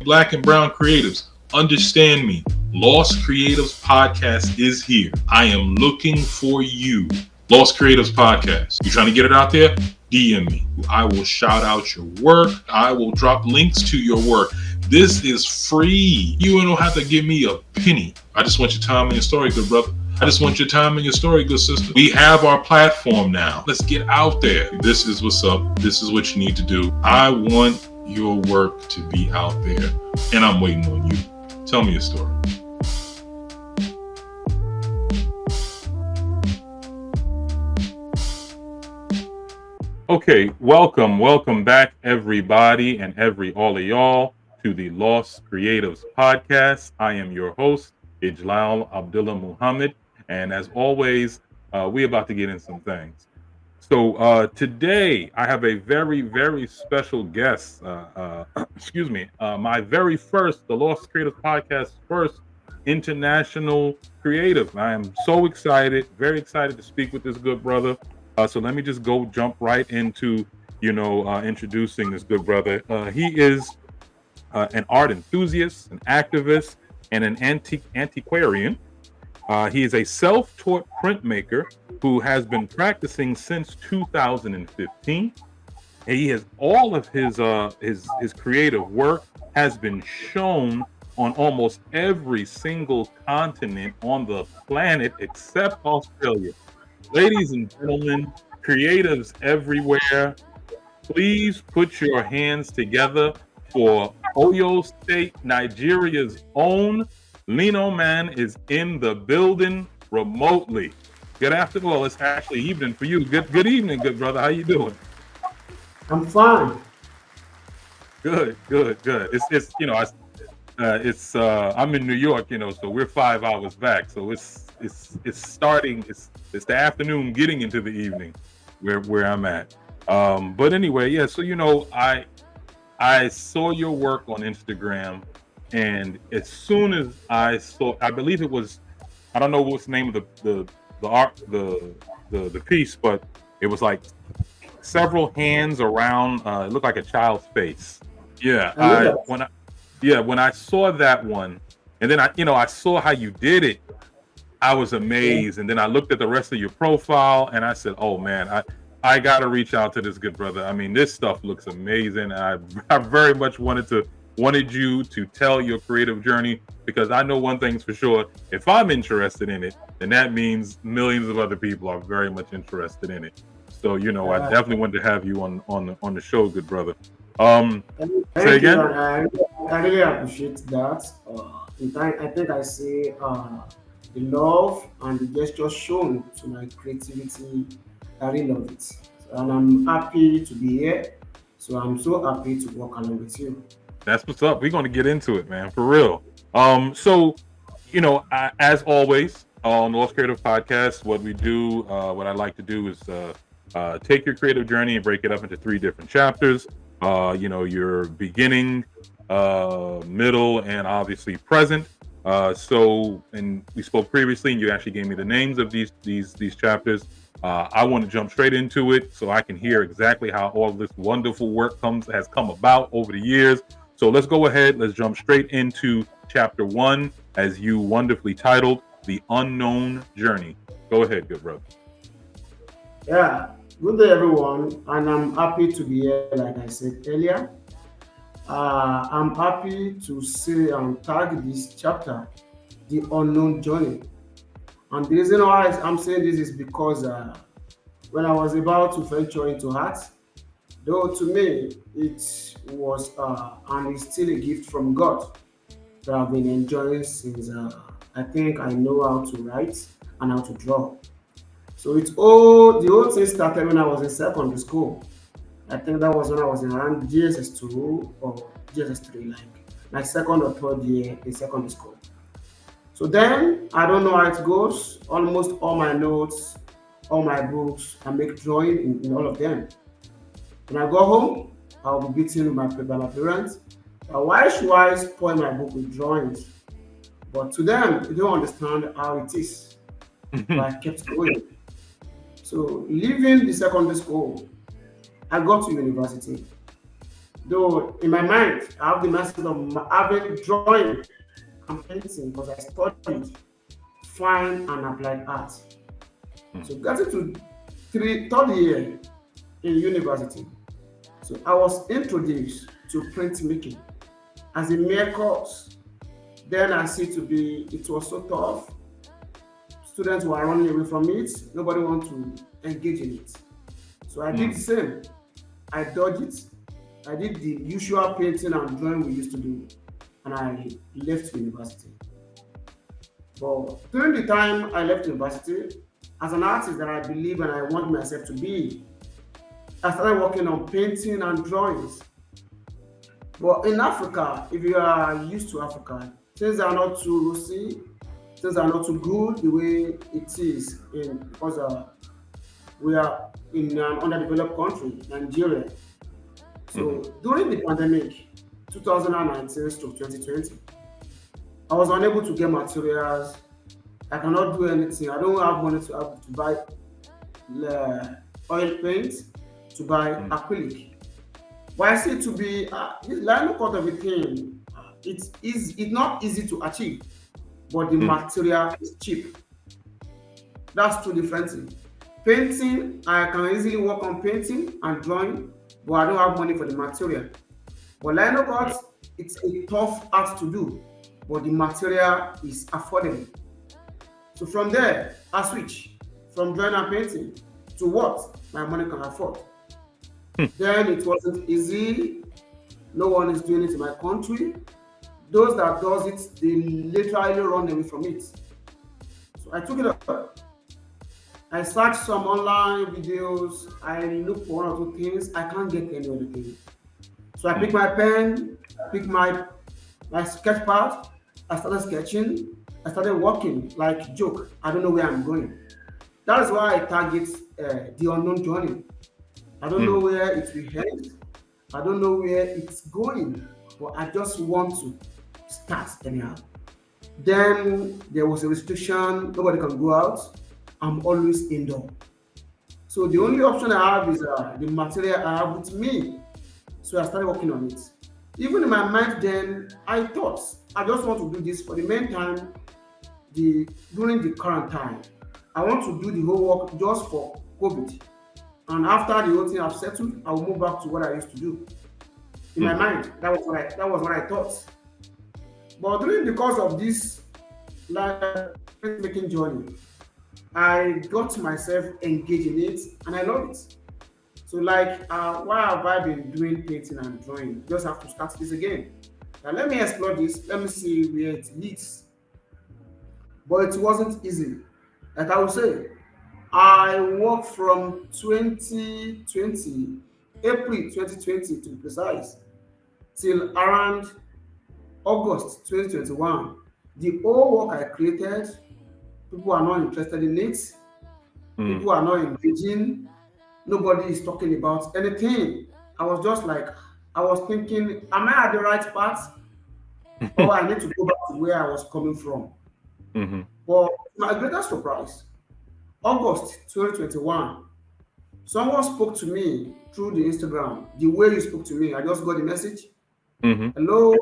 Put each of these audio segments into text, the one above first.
Black and brown creatives, understand me. L.O.S.T Creatives Podcast is here. I am looking for you. L.O.S.T Creatives Podcast. You trying to get it out there? DM me. I will shout out your work. I will drop links to your work. This is free. You don't have to give me a penny. I just want your time and your story, good brother. I just want your time and your story, good sister. We have our platform now. Let's get out there. This is what's up. This is what you need to do. I want your work to be out there, and I'm waiting on you. Tell me a story. Okay, welcome back, everybody, and all of y'all to the L.O.S.T Creatives Podcast. I am your host, Ijlal Abdullah Muhammad, and as always, we're about to get in some things. So today, I have a very, very special guest. My very first, the L.O.S.T Creatives Podcast, first international creative. I am so excited, very excited to speak with this good brother. So let me just jump right into, introducing this good brother. He is an art enthusiast, an activist, and an antiquarian. He is a self-taught printmaker who has been practicing since 2015. He has all of his creative work has been shown on almost every single continent on the planet except Australia. Ladies and gentlemen, creatives everywhere, please put your hands together for Oyo State, Nigeria's own Lino Man is in the building remotely. Good afternoon. Well, it's actually evening for you. Good evening, good brother. How you doing? I'm fine. Good. I'm in New York, so we're 5 hours back. So it's starting. It's the afternoon, getting into the evening, where I'm at. But anyway, yeah. So I saw your work on Instagram, and as soon as I believe it was, I don't know what's the name of the art, the piece, but it was like several hands around. It looked like a child's face. Yeah. When I saw that one, and then I saw how you did it, I was amazed. And then I looked at the rest of your profile, and I said, "Oh man, I got to reach out to this good brother. I mean, this stuff looks amazing. I very much wanted you to tell your creative journey, because I know one thing's for sure: if I'm interested in it, then that means millions of other people are very much interested in it. So I definitely wanted to have you on the show, good brother. Thank Say again. you, and I really appreciate that. In fact, I think I see the love and the gesture shown to my creativity. I really love it, and I'm happy to be here. So I'm so happy to work along with you. That's what's up. We're going to get into it, man, for real. So, as always on the L.O.S.T Creative Podcast, what we do, what I like to do is take your creative journey and break it up into 3 different chapters. Your beginning, middle, and obviously present. And we spoke previously, and you actually gave me the names of these chapters. I want to jump straight into it so I can hear exactly how all this wonderful work has come about over the years. So let's go ahead. Let's jump straight into chapter 1, as you wonderfully titled, The Unknown Journey. Go ahead, good brother. Yeah, good day, everyone, and I'm happy to be here. Like I said earlier, I'm happy to say and tag this chapter, The Unknown Journey. And the reason why I'm saying this is because when I was about to venture into art, though to me it was and it's still a gift from God that I've been enjoying since I think I know how to write and how to draw. So the whole thing started when I was in secondary school. I think that was when I was in around GSS2 or GSS3, like my second or third year in secondary school. So then I don't know how it goes. Almost all my notes, all my books, I make drawing in all of them. When I go home, I'll be beaten by my parents. Why should I spoil my book with drawings? But to them, they don't understand how it is. But I kept going. So leaving the secondary school, I got to university. Though in my mind, I have the mindset of having drawing and painting because I studied fine and applied art. Mm. So getting to third year in university, so I was introduced to printmaking as a mere course. Then I see to be it was so tough. Students were running away from it. Nobody wanted to engage in it. So I did Mm. the same. I dodged it. I did the usual painting and drawing we used to do, and I left university. But during the time I left university, as an artist that I believe and I want myself to be, I started working on painting and drawings. But in Africa, if you are used to Africa, things are not too rosy, things are not too good the way it is in because we are in an underdeveloped country, Nigeria. Mhm. So during the pandemic, 2019 to 2020, I was unable to get materials. I cannot do anything. I don't have money to buy oil paint, to buy Mm. acrylic. But I see it to be this line of cut of a thing. It's not easy to achieve, but the Mm. material is cheap. That's two different things. Painting, I can easily work on painting and drawing, but I don't have money for the material. But line of Right. cut, it's a tough art to do, but the material is affordable. So from there, I switch from drawing and painting to what my money can afford. Hmm. Then it wasn't easy. No one is doing it in my country. Those that does it, they literally run away from it. So I took it up. I searched some online videos. I looked for one or two things. I can't get any other thing. So I picked Mm. my pen, picked my sketch pad. I started sketching. I started walking like joke. I don't know where I'm going. That is why I target the unknown journey. I don't know Mm. where it will end. I don't know where it's going, but I just want to start anyhow. Then there was a restriction, nobody can go out. I'm always indoor. So the Mm. only option I have is the material I have with me. So I started working on it. Even in my mind then, I thought I just want to do this for the meantime, the during the current time. I want to do the whole work just for COVID. And after the whole thing I've settled, I will move back to what I used to do. In my Mhm. mind, that was what I thought. But during the course of this like making journey, I got myself engaged in it and I love it. So like why have I been doing painting and drawing? Just have to start this again. Now let me explore this. Let me see where it leads. But it wasn't easy. Like I would say, I worked from 2020, April 2020 to be precise, till around August 2021. The whole work I created, people are not interested in it. Mm. People are not engaging. Nobody is talking about anything. I was just like, I was thinking, am I at the right path? Or I need to go back to where I was coming from. Mhm. But to my greatest surprise, August 2021, someone spoke to me through the Instagram. The way you spoke to me, I just got the message. Mhm. Hello,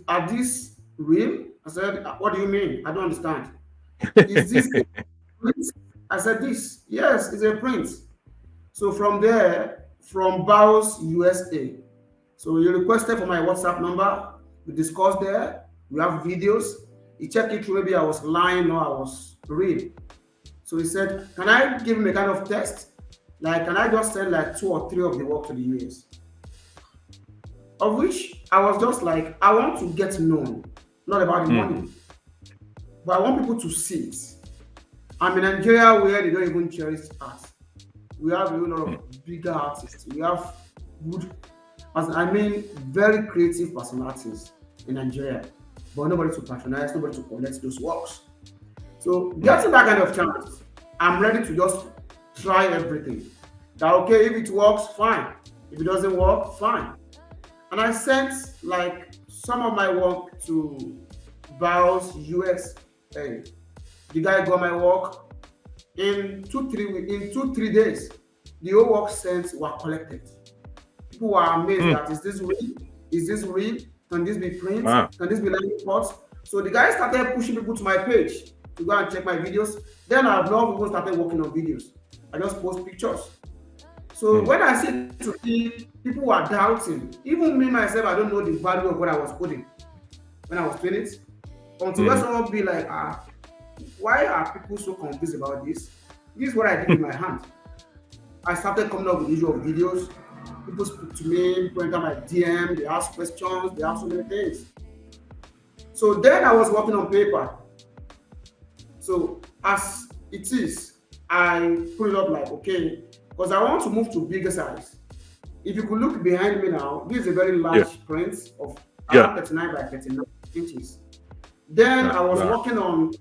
are this real? I said, what do you mean? I don't understand. Is this a print? I said, this. Yes, it's a print. So from there, from Baos, USA. So you requested for my WhatsApp number. We discussed there. We have videos. He checked it through. Maybe I was lying or I was real. So he said, can I give him a kind of test? Like, can I just send like two or three of the work to the US? Of which I was just like, I want to get known, not about the Mhm. money, but I want people to see it. I'm in Nigeria where they don't even cherish art. We have a lot Mm. of bigger artists. We have good, as I mean, very creative personalities in Nigeria, but nobody to patronize, nobody to collect those works. So Mm. getting that kind of chance, I'm ready to just try everything. That okay, if it works, fine. If it doesn't work, fine. And I sent like some of my work to Baos US. Hey, the guy got my work in 2 3 days. The whole work sent were collected. People were amazed Mm. that is this real? Is this real? Can this be print? Wow. Can this be live reports? So the guy started pushing people to my page to go and check my videos. Then I've now even started working on videos. I just post pictures. So Mm. when I see to see people were doubting, even me myself, I don't know the value of what I was putting when I was doing it. Until when Mm. someone be like, why are people so confused about this? This is what I did with my hand. I started coming up with visual videos. People speak to me, people enter my DM, they ask questions, they ask so many things. So then I was working on paper. So as it is, I put it up like, okay, because I want to move to bigger size. If you could look behind me now, this is a very Yeah. large print of Yeah. around 39 by 39 inches. Then That's I was large. working on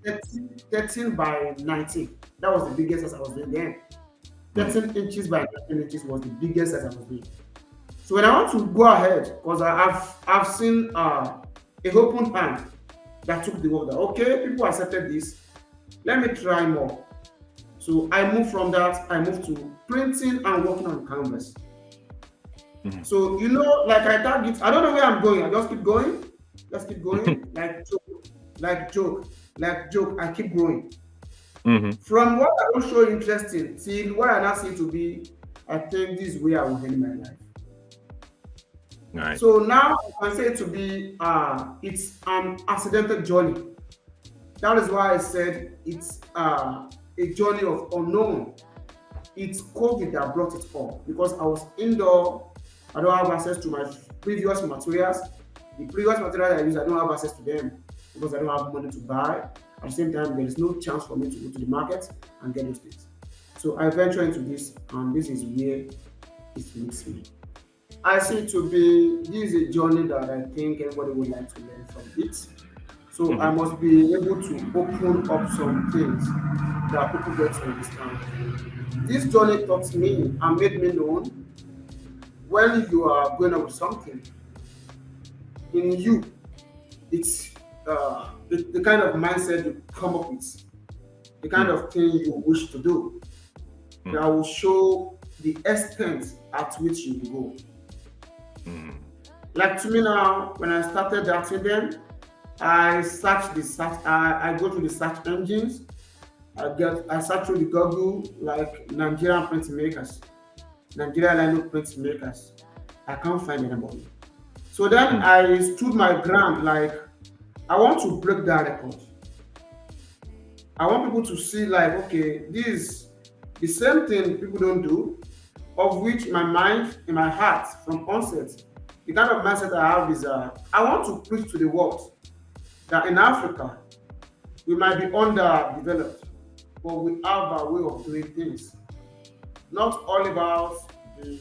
13 by 19. That was the biggest as I was doing then. Mm. 13 inches by 19 inches was the biggest as I was doing. So when I want to go ahead, because I've seen a open hand that took the work that okay, people accepted this. Let me try more. So I moved from that, I moved to printing and working on canvas. Mm. So like I target, I don't know where I'm going. I just keep going. Just keep going. Like joke. I keep growing. Mm-hmm. From what I don't show interesting till what I now see to be, I think this is where I will end my life. Nice. So now I can say to be it's an accidental journey. That is why I said it's a journey of unknown. It's COVID that brought it all because I was indoor. I don't have access to my previous materials. The previous materials I use, I don't have access to them because I don't have money to buy. At the same time, there is no chance for me to go to the market and get those things. So I venture into this, and this is where it leads me. I see it to be this is a journey that I think everybody would like to learn from it. So I Mm-hmm. must be able to open up some things that people get to understand. This journey taught me and made me known when you are going up with something in you, it's the kind of mindset you come up with, the kind Mm. of thing you wish to do Mm. that will show the extent at which you will go. Mm. Like to me now, when I started that then, I I go to the search engines. I search through the Google like Nigerian printmakers, Nigerian line printmakers. I can't find anybody. So then Mm. I stood my ground like I want to break that record. I want people to see like okay, this is the same thing people don't do, of which my mind, in my heart, from onset, the kind of mindset I have is I want to preach to the world that in Africa we might be underdeveloped, but we have a way of doing things. Not all about the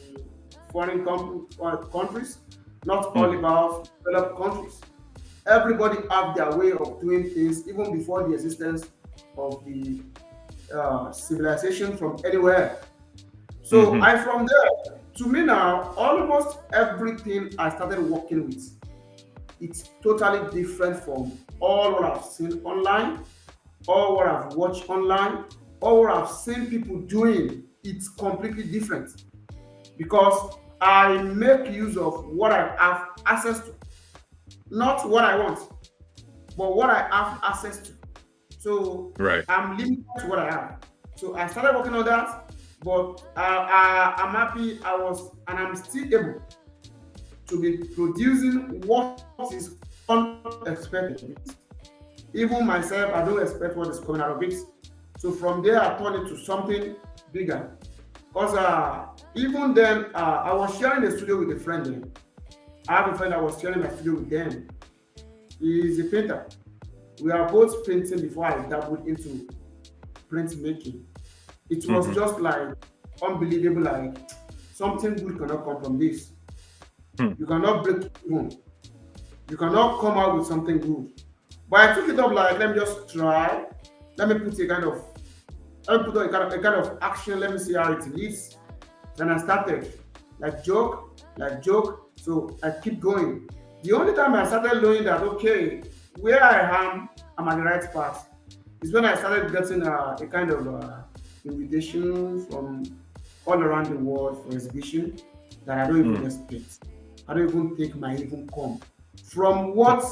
countries, not all Mm. about developed countries. Everybody have their way of doing things even before the existence of the civilization from anywhere. So Mm-hmm. I from there to me now, almost everything I started working with, it's totally different from all what I've seen online, all what I've watched online, all what I've seen people doing. It's completely different because I make use of what I have access to, not what I want, but what I have access to. So Right. I'm limited to what I have. So I started working on that, but I'm happy I was, and I'm still able to be producing what is unexpected. Even myself, I don't expect what is coming out of it. So from there, I turned it to something bigger. Because even then, I was sharing the studio with a friend. I have a friend I was sharing my studio with them. He is a painter. We are both painting before I dabbled into printmaking. It was Mm-hmm. just like unbelievable, like something good cannot come from this. Mm. You cannot break even. You cannot come out with something good. But I took it up like, let me just try. Let me put a kind of, let me put a kind of action. Let me see how it leads. Then I started like joke, like joke. So I keep going. The only time I started knowing that okay, where I am, I'm at the right path, is when I started getting a kind of invitation from all around the world for exhibition. that I don't even Mm, expect. I don't even think might even come from what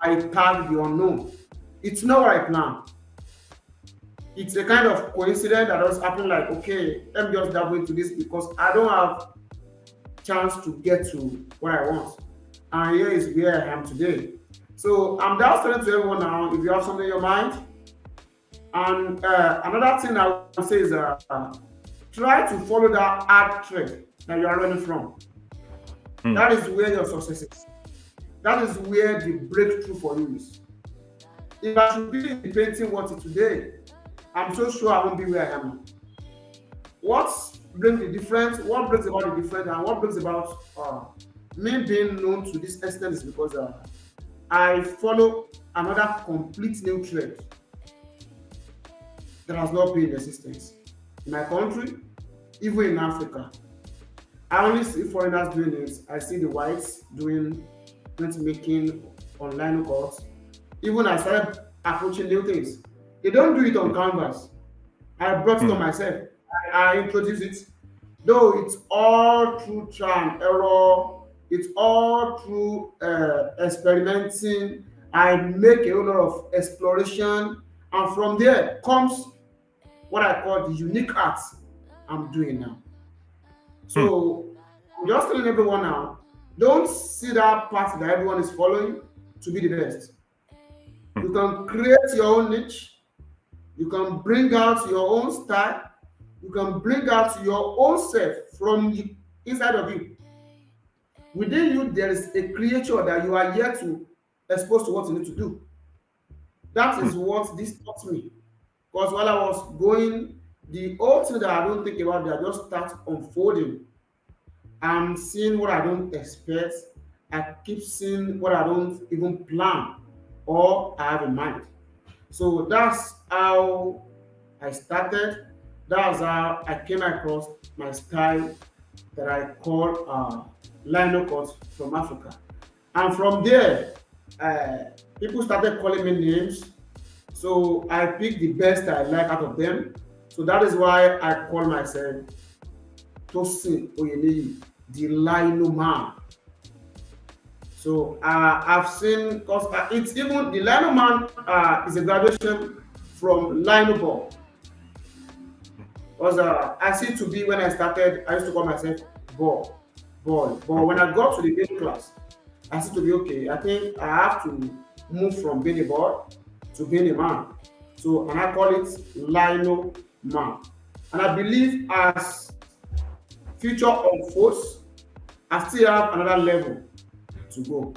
I tag the unknown. It's not what I plan. It's a kind of coincidence that just happen like, okay, let me just dive into this because I don't have chance to get to what I want. And here is where I am today. So I'm just telling to everyone now, if you have something in your mind, and another thing I would say is try to follow that art thread that you are running from. mm, That is where your success is. That is where the breakthrough for you is. If I should be in the painting world today, I'm so sure I won't be where I am now. What brings the difference? What brings about the difference, and what brings about me being known to this extent is because I follow another complete new thread that has not been in existence in my country, even in Africa. I only see foreigners doing it. I see the whites doing printmaking online course. Even I started approaching new things. They don't do it on mm, canvas. I brought it on mm, myself. I introduced it. Though it's all through trial and error, it's all through experimenting. I make a whole lot of exploration, and from there comes what I call the unique art I'm doing now. mm, So I'm just telling everyone now, don't see that path that everyone is following to be the best. mm, You can create your own niche, you can bring out your own style, you can bring out your own self from the inside of you. Within you, there is a creature that you are yet to expose to what you need to do. That mm, is what this taught me. Because while I was going, the old thing that I don't think about, that just start unfolding. I'm seeing what I don't expect. I keep seeing what I don't even plan or I have in mind. So that's how I started. That's how I came across my style that I call lino cut from Africa. And from there, uh, people started calling me names. So I picked the best I like out of them. So that is why I call myself Tosin Oyeniyi, the Lino Man. So I've seen, because it's even the Lino Man is a graduation from Lino Ball. Because I see to be when I started, I used to call myself ball, boy. But when okay. I got to the game class, I see to be okay. I think I have to move from being a boy to being a man. So, and I call it Lino Man. And I believe as future unfolds, I still have another level to go.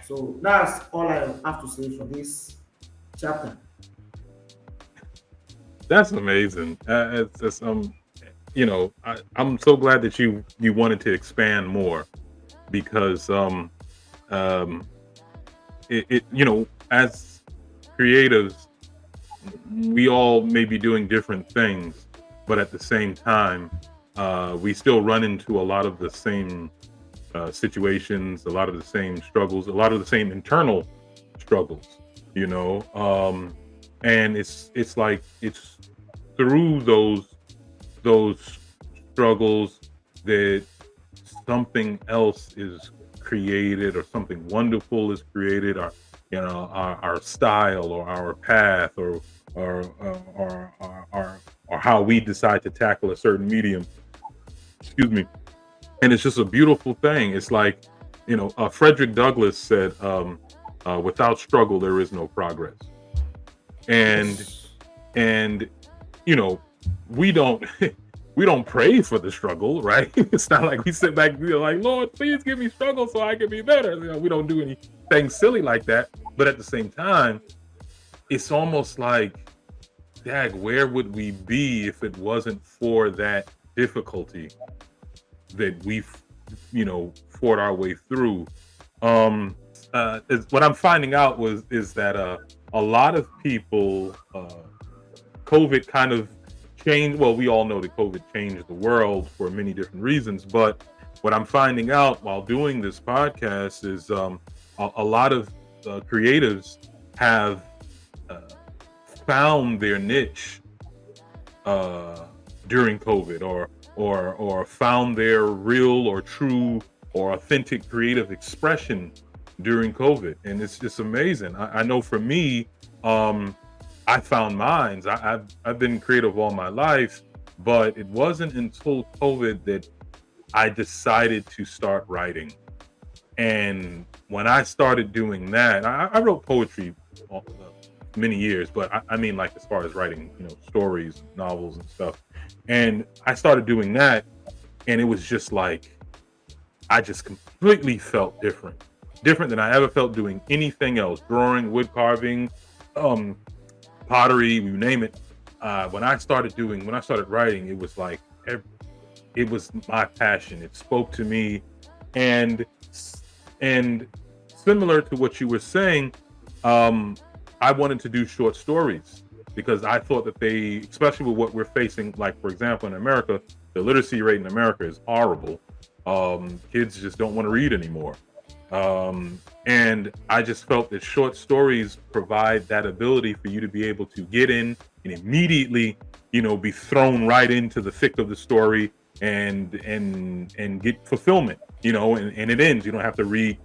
So that's all I have to say for this chapter. That's amazing. It's I'm so glad that you wanted to expand more because um, as creatives, we all may be doing different things, but at the same time, we still run into a lot of the same situations, a lot of the same struggles, a lot of the same internal struggles, you know. And it's like it's through those struggles that something else is created or something wonderful is created, or our style or our path or how we decide to tackle a certain medium, excuse me. And it's just a beautiful thing. It's like, Frederick Douglass said, without struggle there is no progress. and Yes. and you know we don't we don't pray for the struggle, right? It's not like we sit back and be like, Lord, please give me struggle so I can be better. We don't do anything silly like that. But at the same time, it's almost like, dag, where would we be if it wasn't for that difficulty that we've fought our way through? What I'm finding out is that a lot of people, COVID kind of changed. Well, we all know that COVID changed the world for many different reasons, but what I'm finding out while doing this podcast is a lot of creatives have uh, found their niche uh, during COVID, or found their real or true or authentic creative expression during COVID. And it's just amazing. I know for me, I found mine. I've been creative all my life, but it wasn't until COVID that I decided to start writing. And when I started doing that, I wrote poetry many years, but I mean, like, as far as writing, stories, novels, and stuff. And I started doing that, and it was just like I just completely felt different than I ever felt doing anything else. Drawing, wood carving, pottery, you name it. When I started writing, it was like it was my passion. It spoke to me, and and similar to what you were saying, I wanted to do short stories because I thought that they, especially with what we're facing, like, for example, in America, the literacy rate in America is horrible. Kids just don't want to read anymore. And I just felt that short stories provide that ability for you to be able to get in and immediately, be thrown right into the thick of the story and get fulfillment, and it ends. You don't have to read,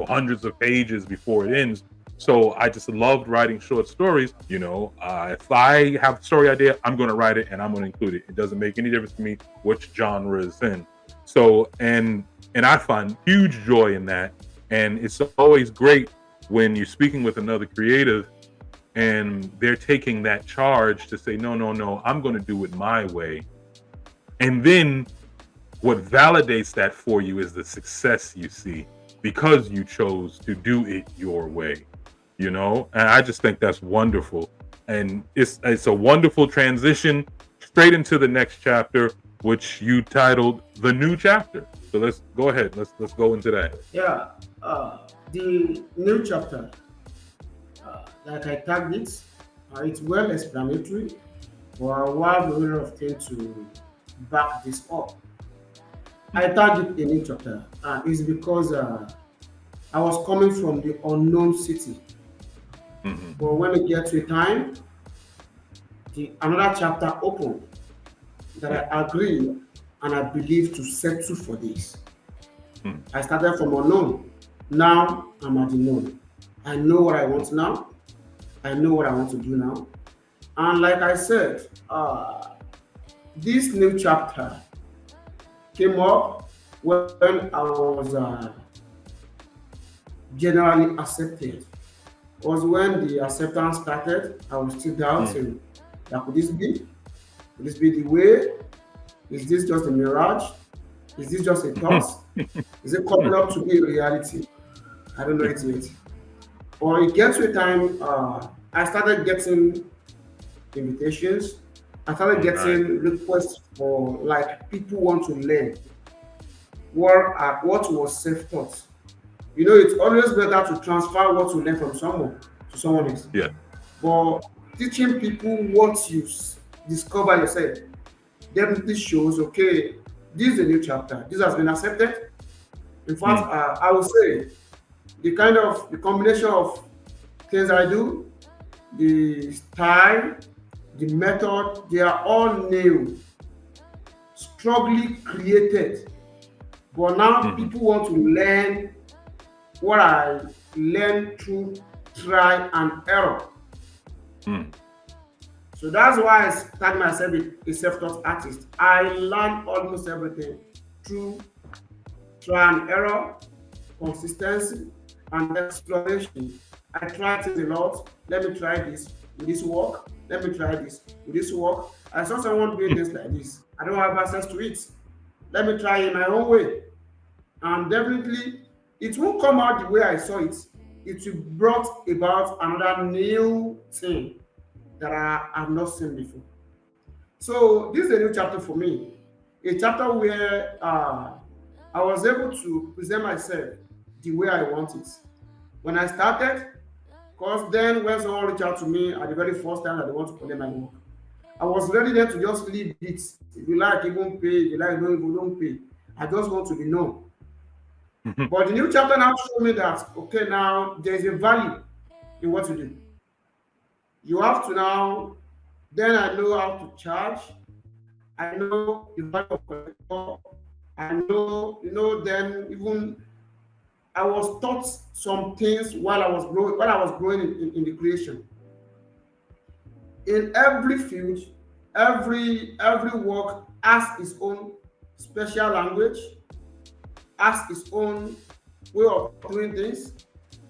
hundreds of pages before it ends. So I just loved writing short stories. If I have a story idea, I'm going to write it and I'm going to include it. It doesn't make any difference to me which genre it's in. So, and I find huge joy in that. And it's always great when you're speaking with another creative and they're taking that charge to say, no, I'm going to do it my way. And then what validates that for you is the success you see because you chose to do it your way, And I just think that's wonderful. And it's a wonderful transition straight into the next chapter, which you titled The New Chapter. So let's go ahead. Let's go into that. Yeah, the new chapter, like I tagged it, it's well explanatory, but I have a lot of things to back this up. I tagged it a new chapter, is because I was coming from the unknown city. Mm-hmm. But when we get to a time, another chapter opened that I agree and I believe to settle for this. Mm-hmm. I started from unknown. Now I'm at the known. I know what I want now. I know what I want to do now. And like I said, this new chapter came up when I was generally accepted. Was when the acceptance started. I was still doubting that could this be? Could this be the way? Is this just a mirage? Is this just a thought? Is it coming up to be a reality? I don't know it yet. Or it gets to a time I started getting invitations. I started getting requests for, like, people want to learn what was self-taught. It's always better to transfer what you learn from someone to someone else. Yeah. But teaching people what you discover yourself definitely shows, okay, this is a new chapter. This has been accepted. In fact, I would say the combination of things I do, the style, the method, they are all new, strongly created. But now people want to learn what I learned through try and error. So that's why I tag myself a self-taught artist. I learn almost everything through try and error, consistency, and exploration. I try things a lot. Let me try this. Will this work? Let me try this. Will this work? I saw someone doing this like this. I don't have access to it. Let me try it my own way. And definitely, it won't come out the way I saw it. It will brought about another new thing that I have not seen before. So this is a new chapter for me. A chapter where I was able to present myself the way I want it. When I started, because then when someone reached out to me at the very first time that they want to collect my work, I was ready there to just leave it. If you like, even pay. If you like, don't pay. I just want to be known. But the new chapter now showed me that, okay, now there's a value in what you do. You have to now, then I know how to charge. I know the value of collector. I know, then even I was taught some things while I was growing in the creation. In every field, every work has its own special language, has its own way of doing things.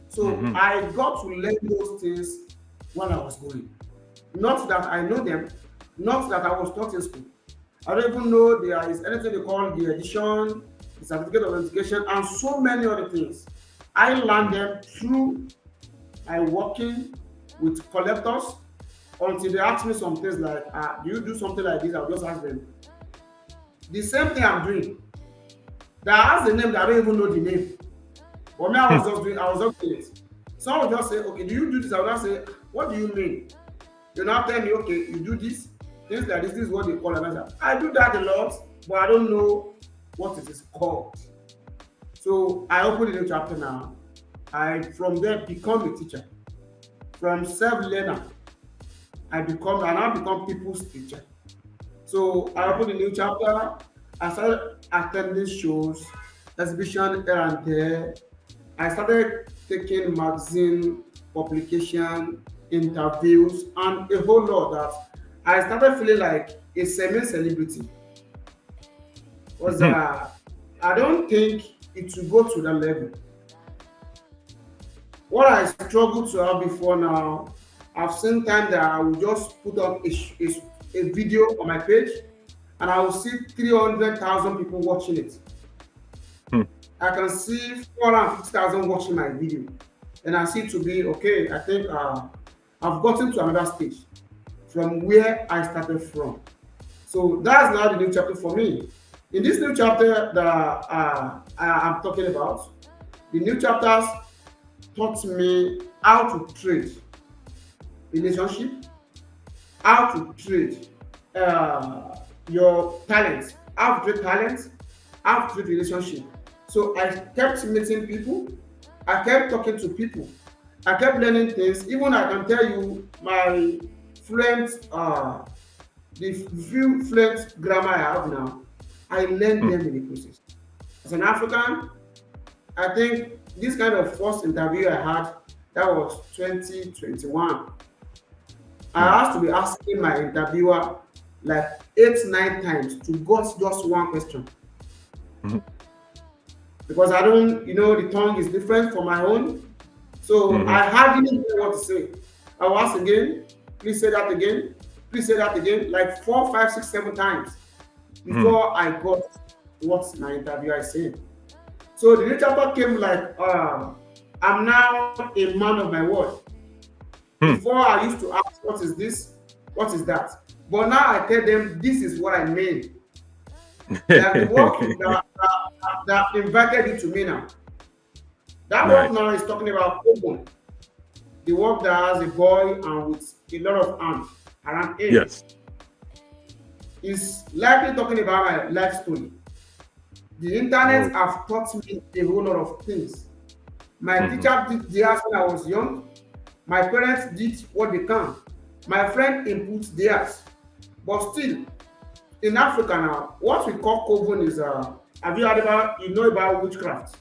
So Mm-hmm. I got to learn those things while I was going. Not that I know them, not that I was taught in school. I don't even know there is anything they call the edition, the certificate of education, and so many other things. I learned them through my working with collectors until they ask me some things like, do you do something like this? I'll just ask them. The same thing I'm doing. That has a name that I don't even know the name. But me, I was just doing it. Some will just say, okay, do you do this? I will just say, what do you mean? You now tell me, okay, you do this, things like this is what they call it. I do that a lot, but I don't know what it is called. So I open a new chapter now. I from there become a teacher. From self-learner, I now become people's teacher. So I opened a new chapter. I started attending shows, exhibition here and there. I started taking magazine publication, interviews, and a whole lot that I started feeling like a semi-celebrity. Was Mm-hmm. I don't think it will go to that level. What I struggled to have before now, I've seen time that I will just put up a video on my page and I will see 300,000 people watching it. I can see 450,000 watching my video. And I see it to be okay. I think I've gotten to another stage from where I started from. So that's now the new chapter for me. In this new chapter that I'm talking about, the new chapters taught me how to trade relationship, how to trade your talent, how to trade talent, how to trade relationship. So I kept meeting people, I kept talking to people, I kept learning things. Even I can tell you my fluent, the few fluent grammar I have now, I learned them in the process. As an African, I think this kind of first interview I had, that was 2021. I had to be asking my interviewer like 8, 9 times to got just one question. Mm-hmm. Because I don't, the tongue is different from my own. So Mm-hmm. I hardly know what to say. I will ask again, please say that again, please say that again, like 4, 5, 6, 7 times before I got what my interviewer is saying. So the new chapter came like, I'm now a man of my word. Before I used to ask, what is this? What is that? But now I tell them, this is what I mean. Like the work that invited you to me now. That work Nice. now is talking about open. The work that has a boy and with a lot of arms around him. Yes. Is likely talking about my life story. The internet have taught me a whole lot of things. My teacher did theirs when I was young. My parents did what they can. My friend inputs theirs. But still, in Africa now, what we call coven is have you heard about about witchcraft?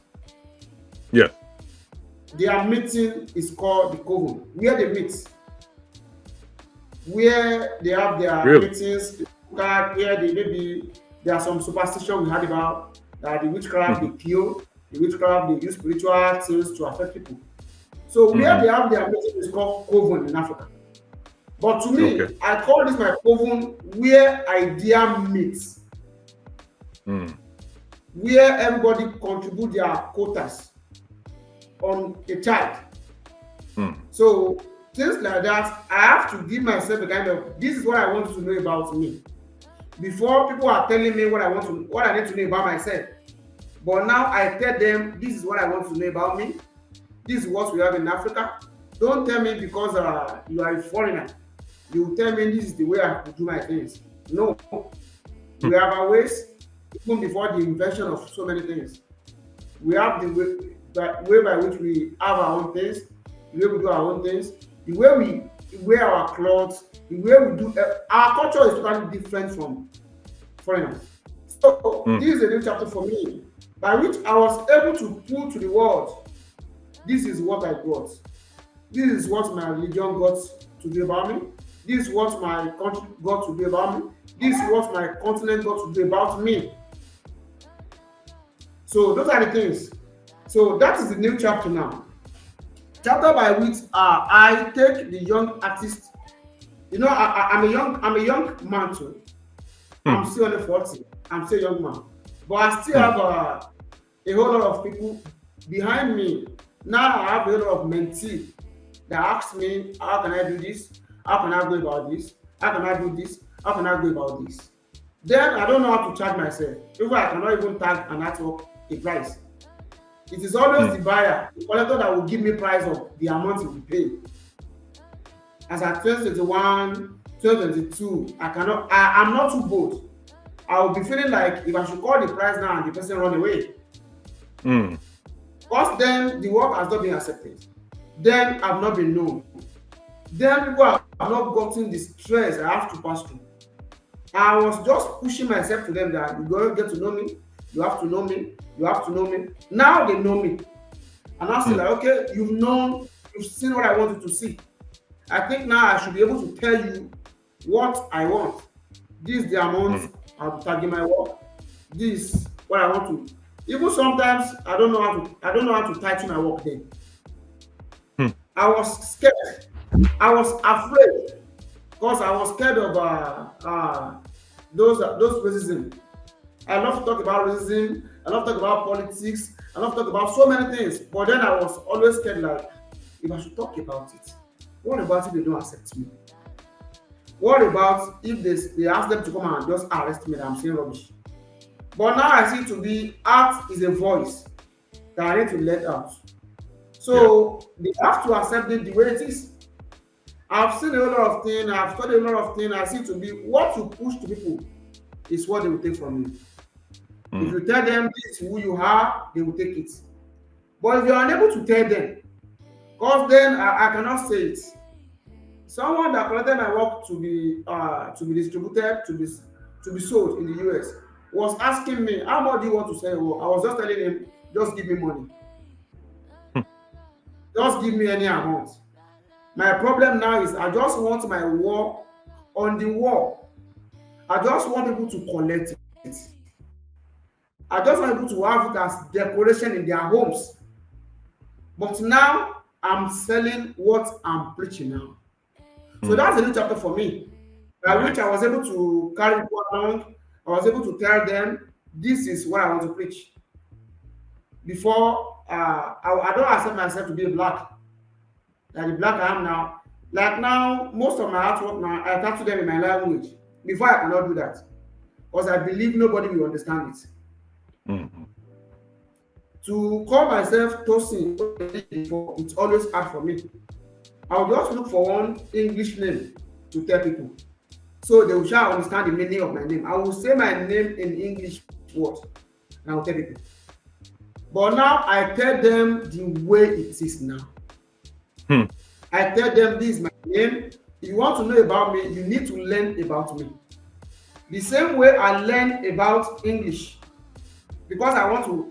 Yes. Their meeting is called the coven, where they meet, where they have their Really? meetings, where they maybe there are some superstition we heard about that the witchcraft they kill, the witchcraft they use spiritual things to affect people. So where they have their meeting is called coven in Africa. But to me, Okay. I call this my coven where idea meets, where everybody contribute their quotas on a child. So things like that, I have to give myself a kind of, this is what I want to know about me. Before people are telling me what I need to know about myself. But now I tell them, this is what I want to know about me. This is what we have in Africa. Don't tell me because you are a foreigner. You tell me this is the way I do my things. No. We have our ways, even before the invention of so many things. We have the way by which we have our own things, the way we do our own things, the way we wear our clothes, the way we do. Our culture is totally different from foreigners. So Mm. this is a new chapter for me, by which I was able to prove to the world, this is what I got. This is what my religion got to do about me. This is what my country got to do about me. This is what my continent got to do about me. So those are the things. So that is the new chapter now. Chapter by which I take the young artist. You know, I'm a young man too. I'm Mm. still only 40. I'm still a young man. But I still Mm. have a whole lot of people behind me. Now I have a whole lot of mentee that ask me, how can I do this? How can I go about this? How can I do this? How can I go about this? Then I don't know how to charge myself. Even I cannot even tag an artwork a price. It is always Mm. the buyer, the collector, that will give me price of the amount he will pay. As at 2021, 2022, I'm not too bold. I will be feeling like if I should call the price now and the person run away. Mm. Because then the work has not been accepted. Then I've not been known. Then people have not gotten the stress I have to pass through. I was just pushing myself to them that you're going to get to know me, you have to know me, you have to know me. Now they know me. And I say Mm. like, okay, you've seen what I wanted to see. I think now I should be able to tell you what I want. This is the Mm. amount I'll be tagging my work. This is what I want to. Even sometimes I don't know how to title my work then. Mm. I was scared. I was afraid because I was scared of those racism. I love to talk about racism. I love to talk about politics. I love to talk about so many things. But then I was always scared, like, if I should talk about it, what about if they don't accept me? What about if they ask them to come and just arrest me that I'm saying rubbish? But now I see to be art is a voice that I need to let out. Yeah. So they have to accept it the way it is. I've seen a lot of things, I've studied a lot of things. I see to be what you push to people is what they will take from you. If Mm. you tell them this is who you are, they will take it. But if you're unable to tell them, because then I cannot say it. Someone that collected my work to be distributed to be sold in the US was asking me, how much do you want to sell your work? I was just telling him, just give me money. Mm. Just give me any amount. My problem now is I just want my work on the wall. I just want people to collect it. I just want people to have it as decoration in their homes. But now I'm selling what I'm preaching now. So Mm. that's a new chapter for me, by which I Nice. was able to carry people along. I was able to tell them this is what I want to preach. Before I don't accept myself to be a black, like the black I am now. Like now, most of my artwork now I tattoo them in my language. Before I cannot do that because I believe nobody will understand it. Mm. To call myself Tosin before, it's always hard for me. I'll just look for one English name to tell people. So they will shall understand the meaning of my name. I will say my name in English words and I will tell people. But now I tell them the way it is now. Mm. I tell them this is my name. If you want to know about me, you need to learn about me. The same way I learn about English because I want to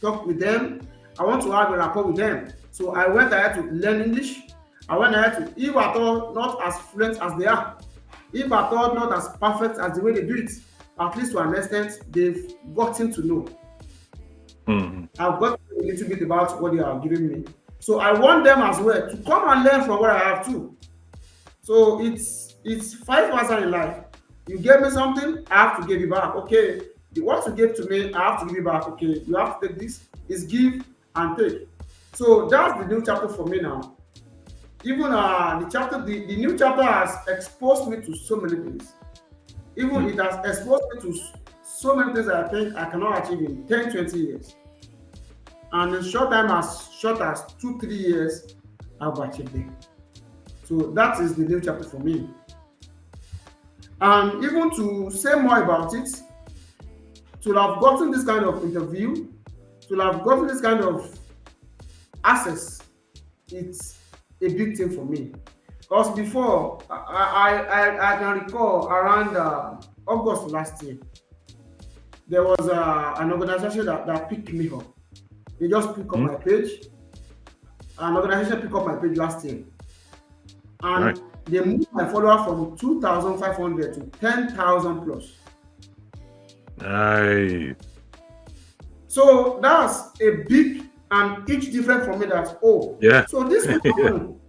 talk with them. I want to have a rapport with them. So I went ahead to learn English. I went ahead to, if at all not as fluent as they are, if at all not as perfect as the way they do it, at least to an extent, they've gotten to know. Mm. I've got a little bit about what they are giving me. So I want them as well to come and learn from what I have too. So it's vice versa in life. You gave me something, I have to give you back. Okay, what you gave to me, I have to give you back. Okay, you have to take this. It's give and take. So that's the new chapter for me now. Even the new chapter has exposed me to so many things. Even Mm. it has exposed me to so many things that I think I cannot achieve in 10, 20 years. And in short as 2, 3 years, I've achieved them. So that is the new chapter for me. And even to say more about it, to have gotten this kind of interview, to have gotten this kind of access, it's a big thing for me. Because before, I can recall around August last year, there was an organization that picked me up. They just picked up Hmm. my page. An organization picked up my page last year, Right. and they moved my follower from 2,500 to 10,000 plus. Nice. So that's a big and each different from me. That Yeah. so this will Yeah. happen.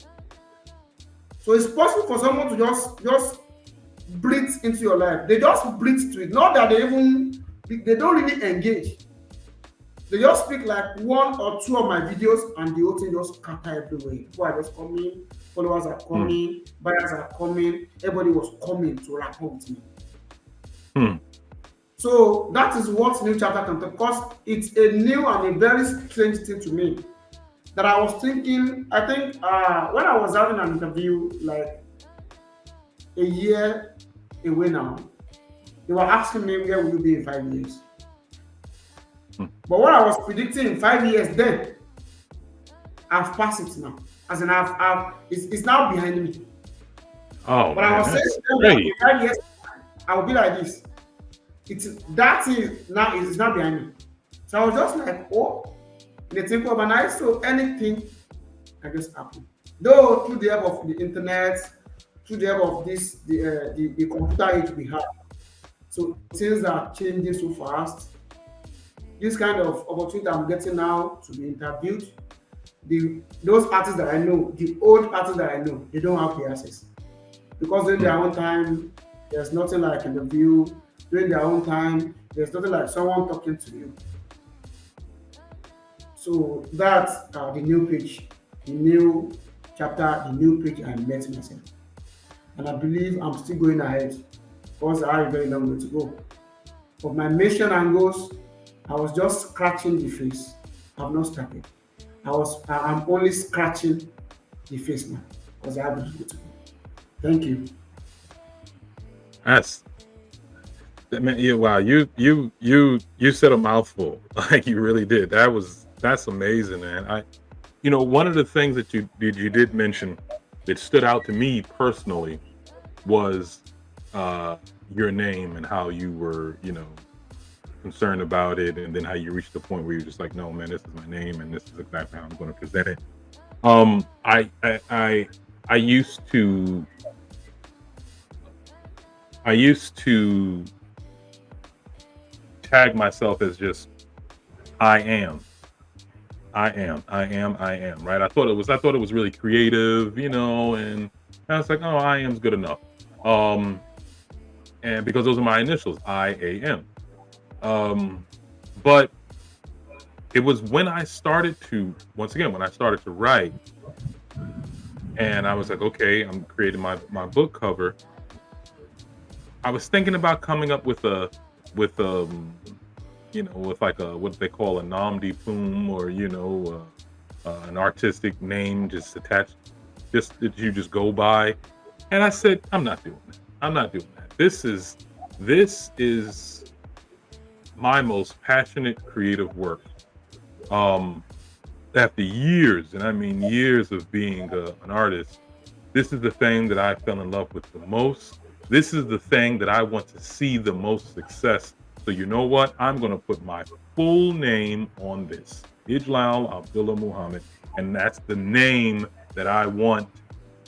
So it's possible for someone to just breathe into your life. They just breathe to it. Not that they don't really engage. They just speak like one or two of my videos and the whole thing just scatter everywhere. People are just coming, followers are Hmm. coming, buyers are coming, everybody was coming to rapport with me. Hmm. So that is what new chapter can talk, because it's a new and a very strange thing to me. That I was thinking, I think when I was having an interview like a year away now, they were asking me where will you be in 5 years. Hmm. But what I was predicting in 5 years then, I've passed it now. As in, it's now behind me. Oh But I man, was saying that's to them that in great. 5 years, I will be like this. That is now behind me. So I was just like, oh, in the think overnight, so anything can just happen. Though through the help of the internet, through the help of the computer age we have, so things are changing so fast. This kind of opportunity I'm getting now to be interviewed, those artists that I know, the old artists that I know, they don't have the access because during Hmm. their own time, there's nothing like interview. During their own time, there's nothing like someone talking to you. So that's the new page, the new chapter, the new page I met myself. And I believe I'm still going ahead because I have a very long way to go. But my mission and goals, I was just scratching the face. I've not started. I'm only scratching the face now because I have a long way to go. Thank you. That's man. Yeah. Wow. You said a mouthful. Like you really did. That's amazing, man. One of the things that you did mention that stood out to me personally was uh your name and how you were, concerned about it, and then how you reached the point where you're just like, no, man, this is my name, and this is exactly how I'm going to present it. I used to tag myself as just I am, I am. Right? I thought it was really creative, and I was like, oh, I am's good enough. Um, and because those are my initials, I-A-M. Um, but it was when I started to, once again, when I started to write, and I was like, okay, I'm creating my book cover. I was thinking about coming up with with like a what they call a nom de plume, or an artistic name just attached, just that you just go by. And I said, I'm not doing that. I'm not doing that. This is my most passionate creative work. Um, After years, and I mean years of being an artist, this is the thing that I fell in love with the most. This is the thing that I want to see the most success. So you know what? I'm going to put my full name on this. Ijlal Abdullah Muhammad. And that's the name that I want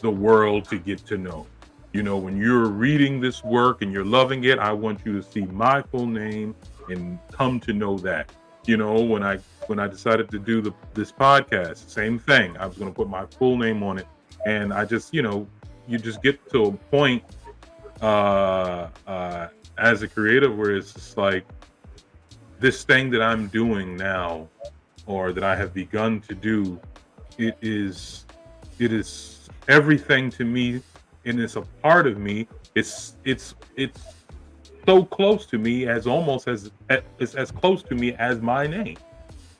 the world to get to know. When you're reading this work and you're loving it, I want you to see my full name and come to know that. When I decided to do this podcast, same thing. I was going to put my full name on it, and I just, you just get to a point as a creative where it's just like this thing that I'm doing now, or that I have begun to do. It is everything to me, and it's a part of me. It's so close to me, as almost as it's as close to me as my name.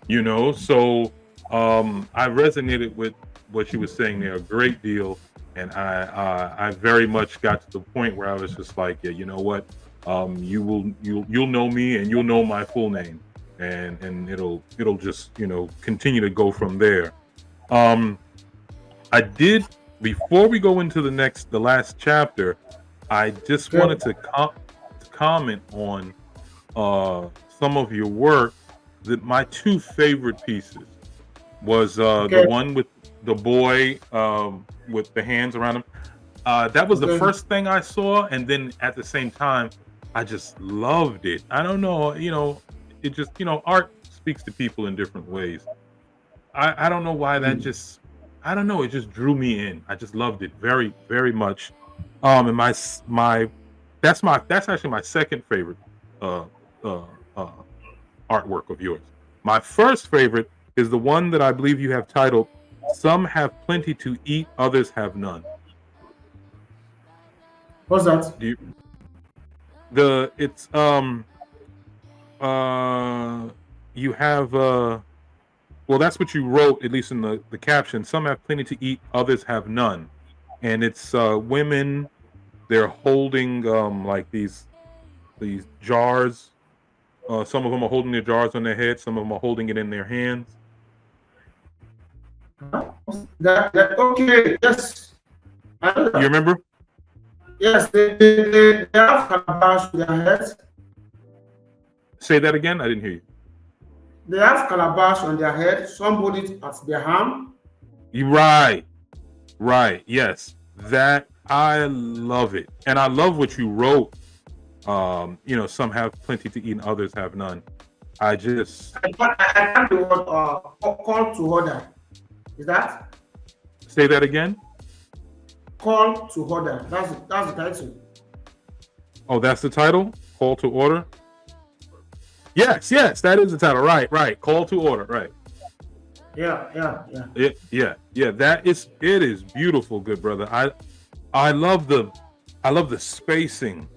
So I resonated with what she was saying there a great deal, and I very much got to the point where I was just like, yeah, you know what, you'll know me, and you'll know my full name, and it'll just continue to go from there. um I did, before we go into the last chapter, I just Okay. wanted to comment on some of your work. That my two favorite pieces was the Okay, one with the boy with the hands around him. That was the okay. first thing I saw, and then at the same time, I just loved it. I don't know, it just art speaks to people in different ways. I don't know why that Mm. just I don't know, it just drew me in. I just loved it very, very much. And that's actually my second favorite uh uh uh artwork of yours. My first favorite is the one that I believe you have titled "Some Have Plenty to Eat, Others Have None." What's that? Do you the it's uh you have well, that's what you wrote, at least in the caption. Some have plenty to eat, others have none. And it's women, they're holding like these jars. Some of them are holding their jars on their head, some of them are holding it in their hands. That okay, yes. I know You that. remember? Yes, they have calabash on their heads. Say that again. I didn't hear you. They have calabash on their head. Some hold it at their arm. You right. Right. Yes. That I love it. And I love what you wrote. Some have plenty to eat and others have none. I just I can't do what call to order. Is that say that again. call to order? That's the title. Oh, that's the title? Call to order? Yes, that is the title. Right. Call to order, right. Yeah. Yeah. It is beautiful, good brother. I love the spacing.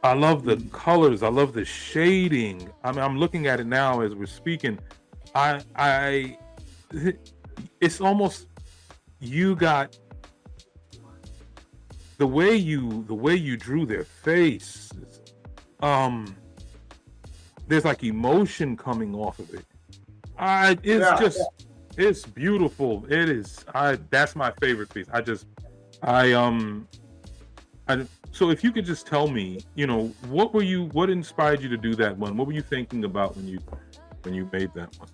I love the colors. I love the shading. I mean, I'm looking at it now as we're speaking. It's almost you got the way you drew their face. There's like emotion coming off of it. Yeah. It's beautiful. It is. That's my favorite piece. So if you could just tell me, what inspired you to do that one? What were you thinking about when you made that one?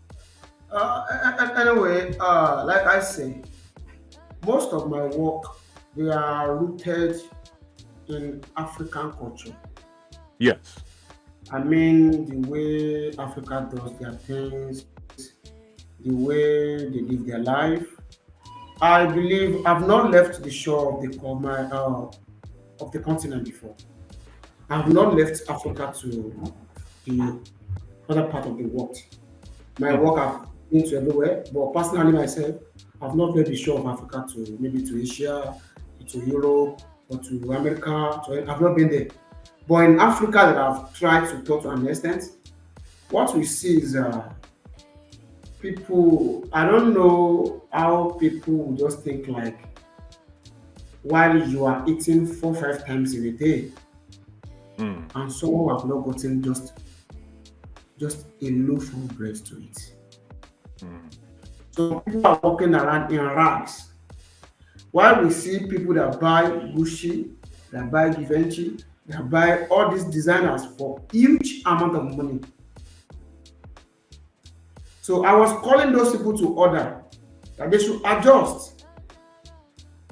Anyway, like I say, most of my work they are rooted in African culture. Yes. I mean, the way Africa does their things, the way they live their life. I believe I've not left the shore of of the continent before. I've not left Africa to the other part of the world. My Mm, work I've been to everywhere, but personally myself, I've not left the shore of Africa to maybe to Asia, to Europe, or to America. I've not been there. But in Africa, that I've tried to talk to an extent, what we see is people. I don't know how people will just think like while you are eating 4 5 times in a day, mm, and someone have not gotten just a loaf of bread to eat. mm. So people are walking around in rags. While we see people that buy Gucci, that buy Givenchy, that buy all these designers for huge amount of money. So I was calling those people to order that they should adjust.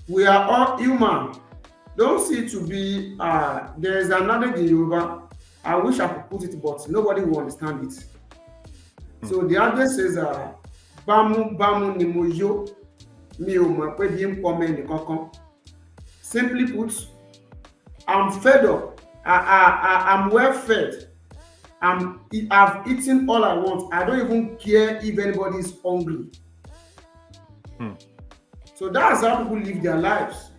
We are all human. Don't see it to be there is another in Yoruba. I wish I could put it, but nobody will understand it. So the adage says Bamu Bamu ni mo yo mi ò mọ̀ pé bí ń pọmọ ẹnì kankan. Simply put, I'm fed up. I'm well fed. I've eaten all I want. I don't even care if anybody is hungry. Hmm. So that's how people live their lives.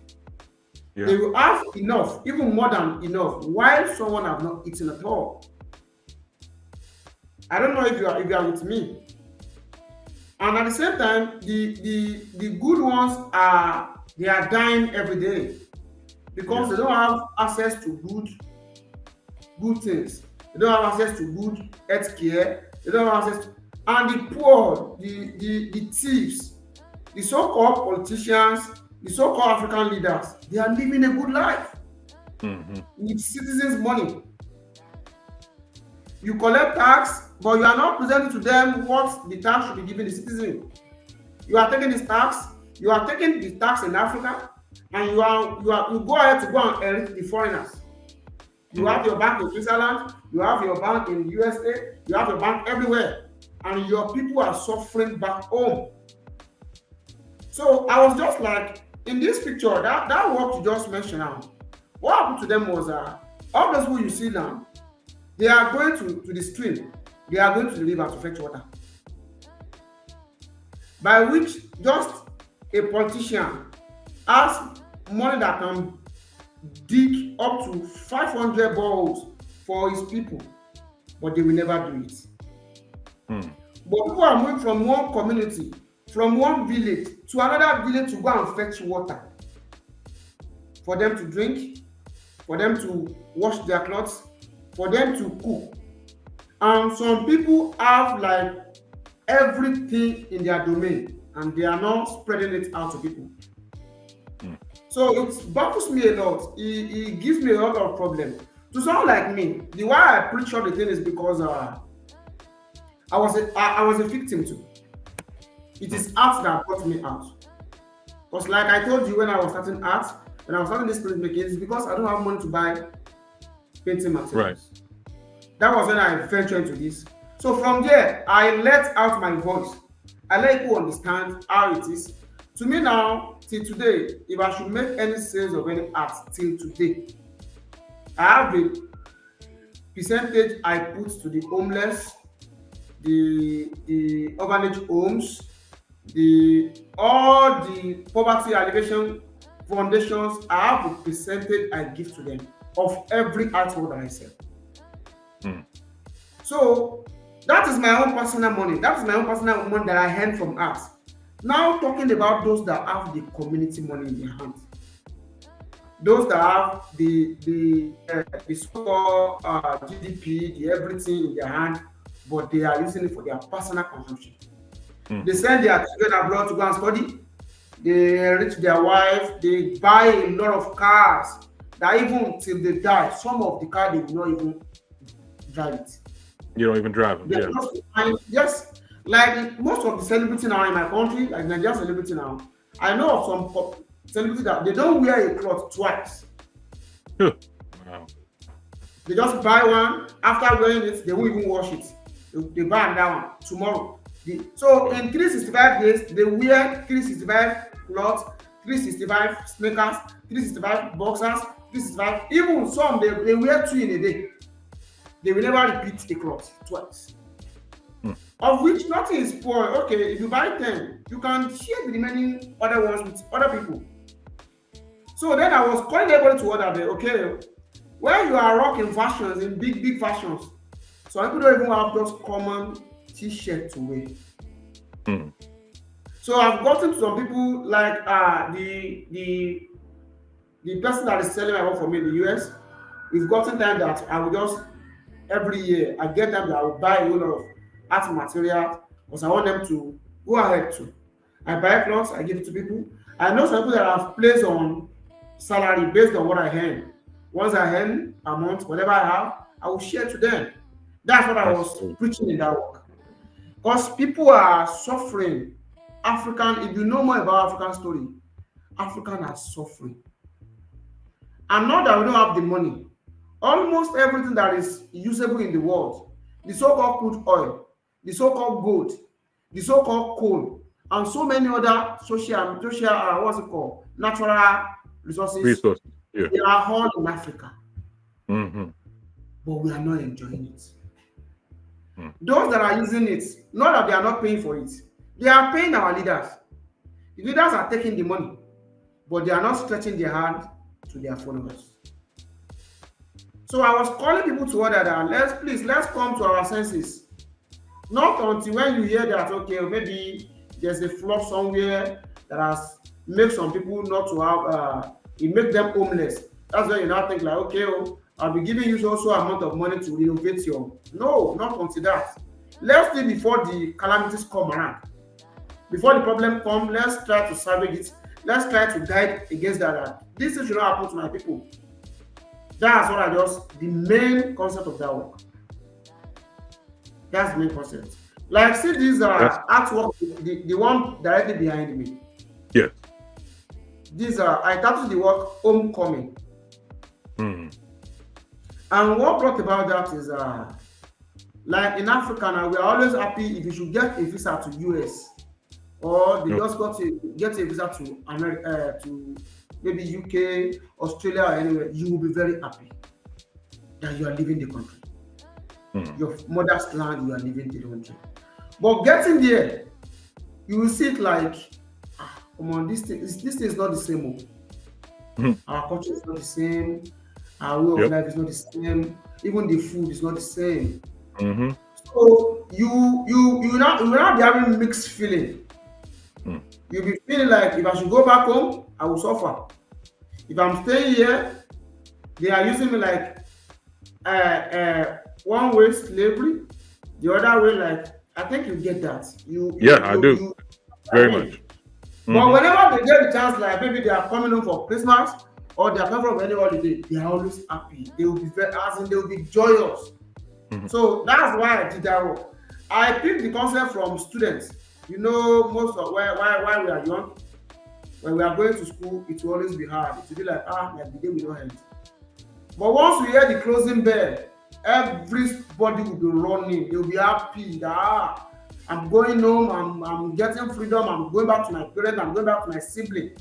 Yeah. They will have enough, even more than enough, while someone have not eaten at all. I don't know if you are with me. And at the same time, the good ones they are dying every day because Yes. they don't have access to good things. They don't have access to good health care. They don't have access to, and the poor, the thieves, the so-called politicians, the so-called African leaders, they are living a good life. Mm-hmm. with citizens' money. You collect tax, but you are not presenting to them what the tax should be given the citizen. You are taking this tax, you are taking the tax in Africa, and you go ahead to go and enrich the foreigners. You have your bank in Switzerland, you have your bank in USA, you have your bank everywhere, and your people are suffering back home. So I was just like, in this picture, that work you just mentioned now, what happened to them was all those people you see now, they are going to the stream, they are going to the river to fetch water. By which just a politician has money that can dig up to 500 boreholes for his people, but they will never do it. Mm. But people are moving from one community, from one village to another village to go and fetch water for them to drink, for them to wash their clothes, for them to cook. And some people have like everything in their domain and they are not spreading it out to people. Mm. So it baffles me a lot. It gives me a lot of problems. To someone like me, the why I preach all the thing is because I was a victim too. It is art that brought me out. Because like I told you when I was starting art, when I was starting this printmaking, it's because I don't have money to buy painting materials. Right. That was when I ventured into this. So from there, I let out my voice. I let people understand how it is. To me now, till today, if I should make any sales of any art till today, I have a percentage I put to the homeless, the orphanage homes, all the poverty alleviation foundations. I have a percentage I give to them of every artwork that I sell. Mm. So that is my own personal money. That is my own personal money that I earn from art. Now talking about those that have the community money in their hands, those that have the so-called GDP, the everything in their hand, but they are using it for their personal consumption. Mm. They send their children abroad to go and study. They enrich their wife. They buy a lot of cars that even till they die, some of the car they will not even drive it. You don't even drive them. They Yeah. just, yes, like most of the celebrity now in my country, like Nigerian celebrity now, I know of some celebrity that they don't wear a cloth twice. Wow. They just buy one. After wearing it, they won't even wash it. They buy another one tomorrow. So in 365 days, they wear 365 clothes, 365 sneakers, 365 boxers, 365. Even some they wear 2 in a day. They will never repeat the cloth twice. Of which nothing is spoiled. Okay, if you buy 10, you can share the remaining other ones with other people. So then I was calling everybody to order there. Okay, when you are rocking fashions in big fashions, some people don't even have those common t-shirt to wear. Mm. So I've gotten to some people like the person that is selling my work for me in the US. We've gotten time that I will just every year I get them that I will buy a whole lot of art material because I want them to go ahead to. I buy clothes, I give it to people. I know some people that have placed on salary based on what I earn. Once I earn a month, whatever I have, I will share to them. That's what I was preaching in that work. Because people are suffering. African, if you know more about African story, African are suffering. And not that we don't have the money. Almost everything that is usable in the world, the so-called crude oil, the so-called gold, the so-called coal, and so many other natural resources, Yeah. they are all in Africa. Mm-hmm. But we are not enjoying it. Those that are using it, not that they are not paying for it, they are paying our leaders. The leaders are taking the money, but they are not stretching their hand to their followers. So I was calling people to order that let's come to our senses. Not until when you hear that, okay, maybe there's a flood somewhere that has made some people not to have, it make them homeless. That's when you now think like, okay, I'll be giving you also amount of money to renovate your. No, not until that. Let's see before the calamities come around. Before the problem comes, let's try to salvage it. Let's try to guide against that. This should not happen to my people. That's what I just the main concept of that work. That's the main concept. Like, see these That's artwork, the one directly behind me. yes. These are I titled the work Homecoming. Mm. And what brought about that is like in Africa now, we are always happy if you should get a visa to US, or they Okay. just got to get a visa to America, to maybe UK, Australia, or anywhere. You will be very happy that you are leaving the country. Mm. Your mother's land, you are leaving the country. But getting there, you will see it like, come on, this thing is not the same. Mhm. Our culture is not the same. Our way of Yep. life is not the same. Even the food is not the same. Mm-hmm. So you will not be having mixed feeling. Mm. You'll be feeling like if I should go back home, I will suffer. If I'm staying here, they are using me like one way slavery, the other way like I think you get that. Yeah, I do I very mean. much. But Mm-hmm. whenever they get the chance, like maybe they are coming home for Christmas or they are coming from any holiday, they are always happy. They will be very, as in they will be joyous. Mm-hmm. So that's why I did that work. I picked the concept from students. You know, most of why we are young, when we are going to school, it will always be hard. It will be like, like the day we don't end. But once we hear the closing bell, everybody will be running. They will be happy that I'm going home, I'm getting freedom, I'm going back to my parents, I'm going back to my sibling.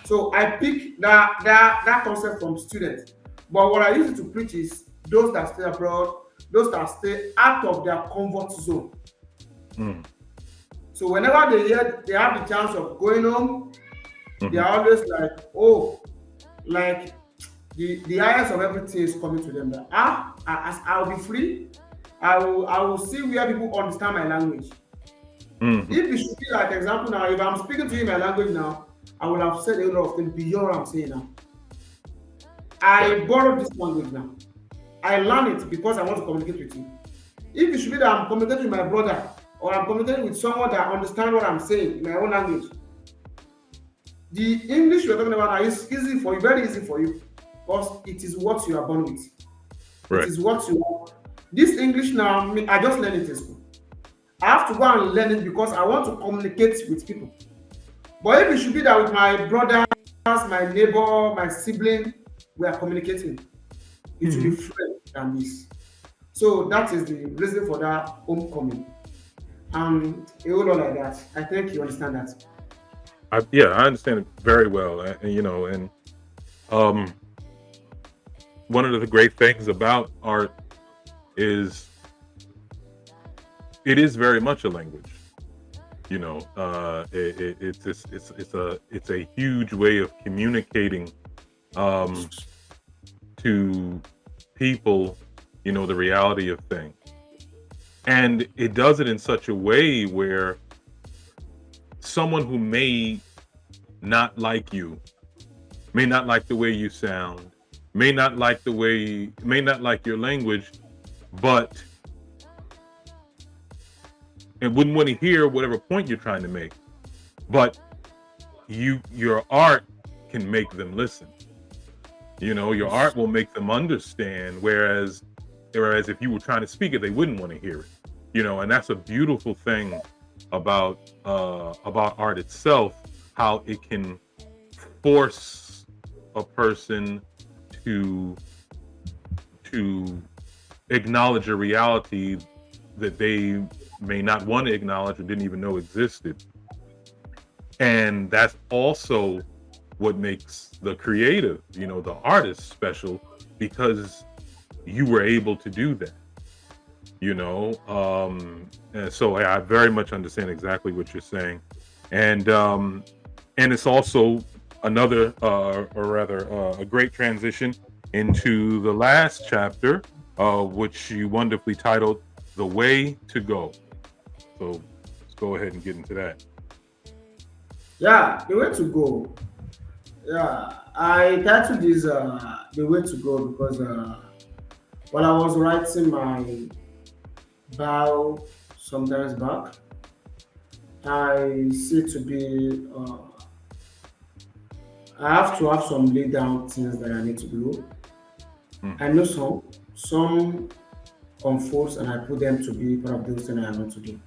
So I pick that concept from students. But what I use it to preach is those that stay abroad, those that stay out of their comfort zone. Mm. So whenever they have the chance of going home, they Mm-hmm. are always like, oh, like the highest of everything is coming to them. That I'll be free. I will see where people understand my language. Mm-hmm. If it should be like example now, if I'm speaking to you in my language now, I will have said a lot of things beyond what I'm saying now. Right. I borrowed this language now. I learn it because I want to communicate with you. If it should be that I'm communicating with my brother or I'm communicating with someone that understands what I'm saying in my own language, the English we're talking about now is easy for you, very easy for you, because it is what you are born with. It Right. is what you want. This English now, I just learned it in school. I have to go and learn it because I want to communicate with people. But if it should be that with my brothers, my neighbor, my sibling, we are communicating, it will be Mm-hmm. fresh than this. So that is the reason for that homecoming. A whole lot like that. I think you understand that. Yeah, I understand it very well, and um, one of the great things about art is it is very much a language. It's a huge way of communicating um, to people, the reality of things, and it does it in such a way where someone who not like you, may not like the way you sound, may not like your language, but and wouldn't want to hear whatever point you're trying to make. But your art can make them listen. Your art will make them understand. Whereas if you were trying to speak it, they wouldn't want to hear it. And that's a beautiful thing about art itself, how it can force a person to to acknowledge a reality that they may not want to acknowledge or didn't even know existed. And that's also what makes the creative, the artist special, because you were able to do that. And so I very much understand exactly what you're saying. And it's also another or rather a great transition into the last chapter, which you wonderfully titled The Way to Go. So let's go ahead and get into that. Yeah, the way to go. Yeah, I titled this the way to go because while I was writing my bio sometimes back, I see to be I have to have some lay down things that I need to do. Mm. I know some unfolds and I put them to be part of those things I want to do.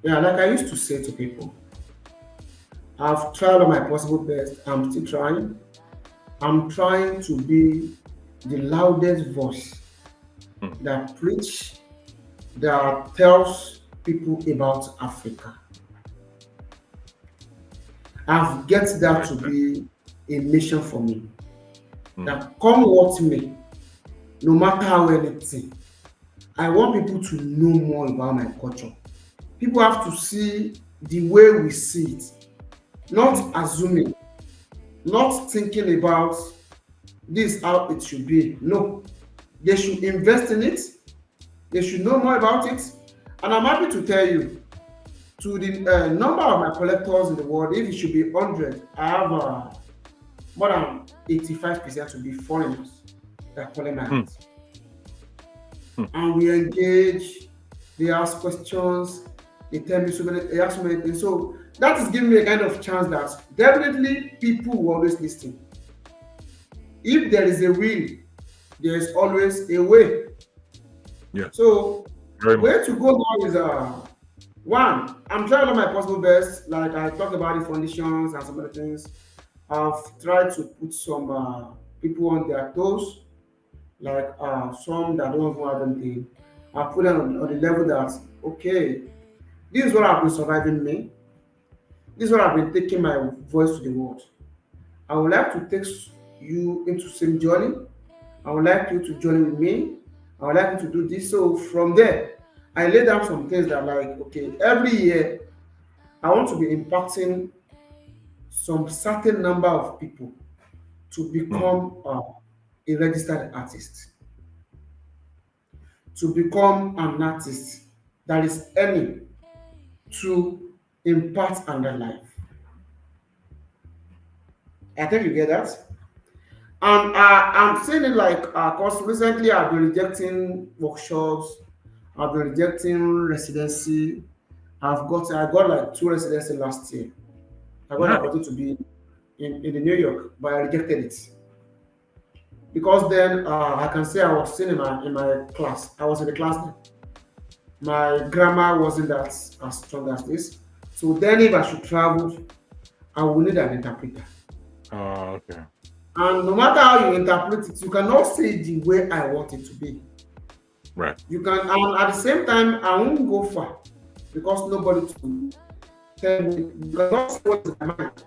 Yeah, like I used to say to people, I've tried all my possible best. I'm still trying. I'm trying to be the loudest voice Mm. that preach, that tells people about Africa. I've get that Right. to Right. be a mission for me. Mm. That come what may, no matter how anything, I want people to know more about my culture. People have to see the way we see it, not Mm. assuming, not thinking about this how it should be. No, they should invest in it. They should know more about it. And I'm happy to tell you, to the number of my collectors in the world, if it should be 100, I have more than 85% to be foreigners that collect my Mm. art. Mm. And we engage, they ask questions, they ask so many things. So that is giving me a kind of chance that definitely people will always listen. If there is a will, there is always a way. Yes. So Very much where to so. go now is one, I'm trying all my possible best. Like I talked about the foundations and some other things. I've tried to put some people on their toes, like some that don't even have anything. I put them on the level that okay, this is what I've been surviving me. This is what I've been taking my voice to the world. I would like to take you into same journey. I would like you to journey with me. I would like you to do this. So from there, I lay down some things that like okay, every year I want to be impacting some certain number of people to Mm. become a registered artist, to become an artist that is aiming to impact on their life. I think you get that. And I'm saying it like, because recently I've been rejecting workshops, I've been rejecting residency. I got like two residency last year. I got an Nice. opportunity to be in the New York, but I rejected it because then I can say I was still in my class. I was in the class then. My grammar wasn't that as strong as this. So then, if I should travel, I will need an interpreter. Okay. And no matter how you interpret it, you cannot say it the way I want it to be. Right. You can, and at the same time, I won't go far because nobody to tell me. You cannot say what is in my mind.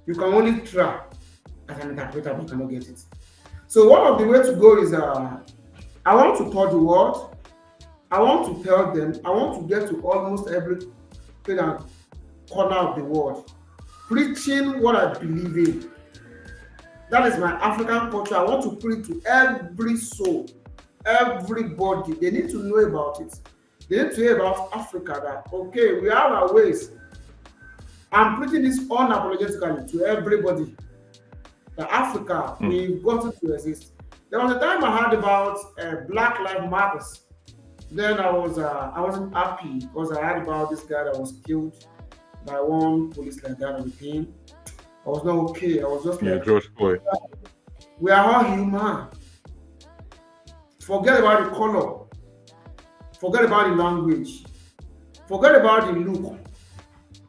You can only try as an interpreter, but you cannot get it. So one of the way to go is I want to tell the world. I want to tell them. I want to get to almost every and corner of the world, preaching what I believe in. That is my African culture. I want to preach to every soul, everybody. They need to know about it. They need to hear about Africa. That okay, we have our ways. I'm preaching this unapologetically to everybody. That Africa, Mm. we've gotten to exist. There was a time I heard about Black Lives Matters. Then I wasn't happy because I heard about this guy that was killed by one police like that on the team. I was not okay. I was just Yeah, like, George Floyd. we are all human. Forget about the color. Forget about the language. Forget about the look.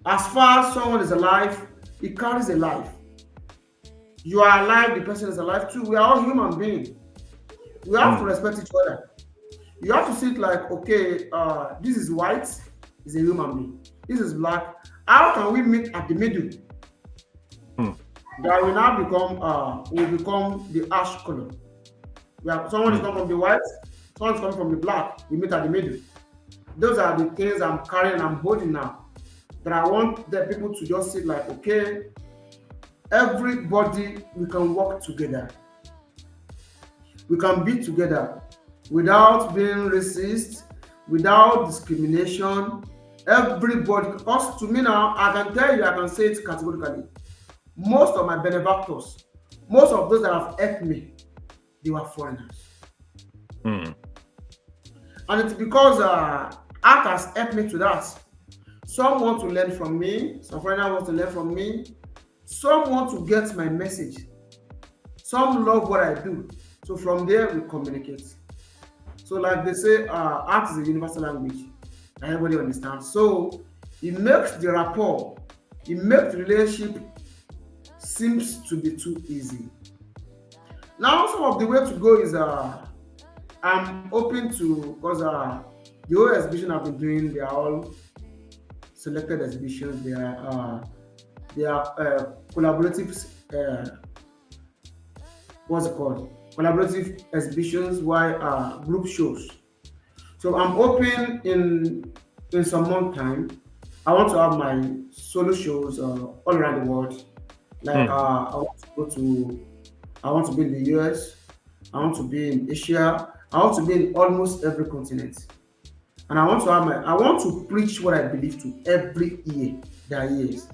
As far as someone is alive, he carries a life. You are alive, the person is alive too. We are all human beings. We have to Mm. respect each other. You have to see it like, okay, this is white, is a human being. This is black. How can we meet at the middle? Mm. That will now become the ash color. Someone is Mm. coming from the white, someone is coming from the black. We meet at the middle. Those are the things I'm carrying, I'm holding now. That I want the people to just see like, okay, everybody, we can work together. We can be together without being racist, without discrimination. Everybody, because to me now, I can tell you, I can say it categorically. Most of my benefactors, most of those that have helped me, they were foreigners. Mm. And it's because art has helped me to that. Some want to learn from me, some foreigners want to learn from me, some want to get my message, some love what I do. So from there we communicate. So like they say, art is a universal language that everybody understands. So it makes the rapport, it makes the relationship seems to be too easy. Now some of the way to go is I'm open to, because the whole exhibition I've been doing, they are all selected exhibitions. They are collaborative. What's it called? Collaborative exhibitions, while group shows. So I'm open in some month time. I want to have my solo shows all around the world. Like Mm. I want to be in the US. I want to be in Asia. I want to be in almost every continent. And I want to preach what I believe to every ear that hears.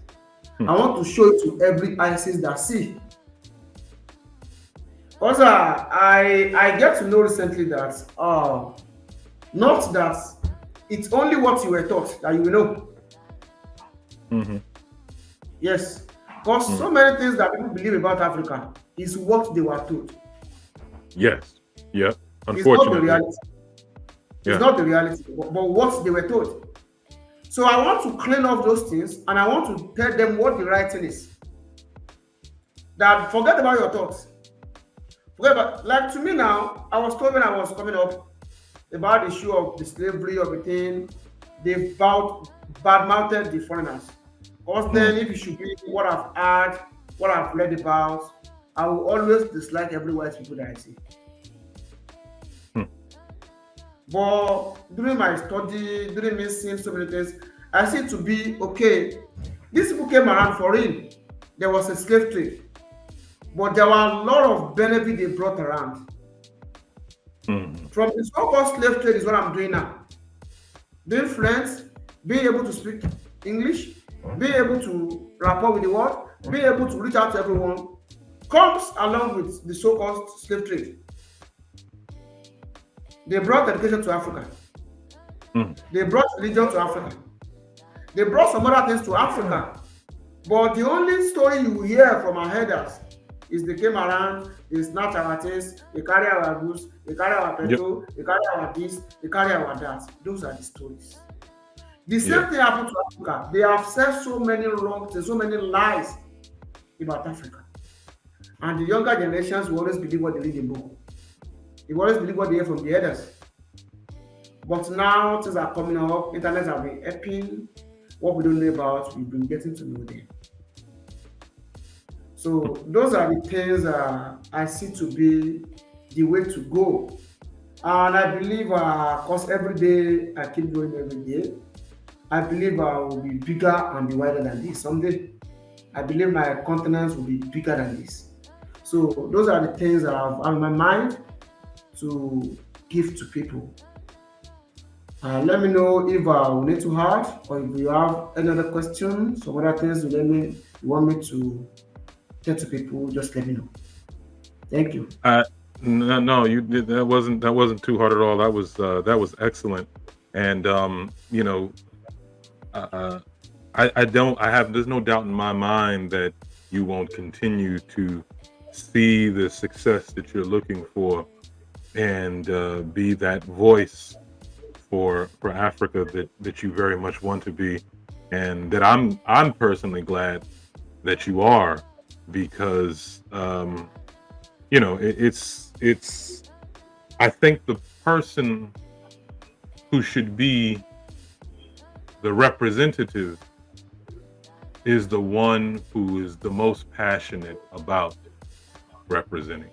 Mm. I want to show it to every eyes that see. Because I get to know recently that not that it's only what you were taught that you will know. Mm-hmm. Yes. Because Mm. so many things that people believe about Africa is what they were told. Yes. Yep. It's not the Unfortunately. reality. It's Yeah. not the reality, but what they were told. So I want to clean up those things and I want to tell them what the right thing is. That forget about your thoughts. Forget about, like, to me now, I was told when I was coming up about the issue of the slavery of the thing. They bad mouthed the foreigners. Because Mm. then if you should be what I've heard, what I've read about, I will always dislike every white people that I see. Mm. But during my study, during me seeing so many things, I see it to be okay. These people came around for real. There was a slave trade, but there were a lot of benefit they brought around. Mm. From the so-called slave trade is what I'm doing now. Being friends, being able to speak English, being able to rapport with the world, being able to reach out to everyone, comes along with the so-called slave trade. They brought education to Africa. Mm. They brought religion to Africa. They brought some other things to Africa. But the only story you will hear from our headers is they came around, they snatch our things, they carry our goods, they carry our Yep. petrol, they carry our this, they carry our that. Those are the stories. The Yeah. same thing happened to Africa. They have said so many wrong things, so many lies about Africa. And the younger generations will always believe what they read in book. They will always believe what they hear from the elders. But now things are coming up, internet have been helping. What we don't know about, we've been getting to know them. So those are the things I see to be the way to go. And I believe, cause every day I keep going every day, I believe I will be bigger and be wider than this someday. I believe my continents will be bigger than this. So those are the things that I have in my mind to give to people. Let me know if we need to add or if you have any other questions, some other things you want me to tell to people, just let me know. Thank you. Uh, no, no, you did that wasn't too hard at all. That was excellent. And uh, I don't I have there's no doubt in my mind that you won't continue to see the success that you're looking for and be that voice for Africa that you very much want to be, and that I'm personally glad that you are, because it's I think the person who should be the representative is the one who is the most passionate about representing.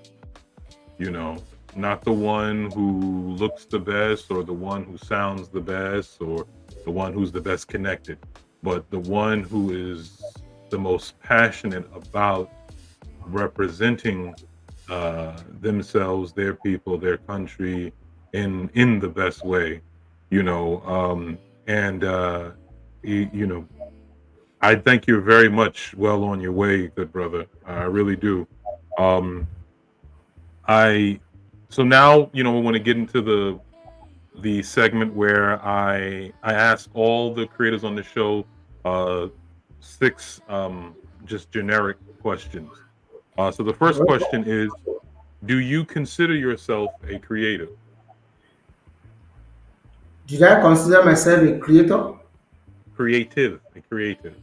You know, not the one who looks the best or the one who sounds the best or the one who's the best connected, but the one who is the most passionate about representing themselves, their people, their country in the best way. You know, and you know, I think you're very much well on your way, good brother. I really do. Um, I so now we want to get into the segment where I ask all the creators on the show uh, six just generic questions. So the All first right. question is, Do you consider yourself a creative? Did I consider myself a creator? Creative, a creative.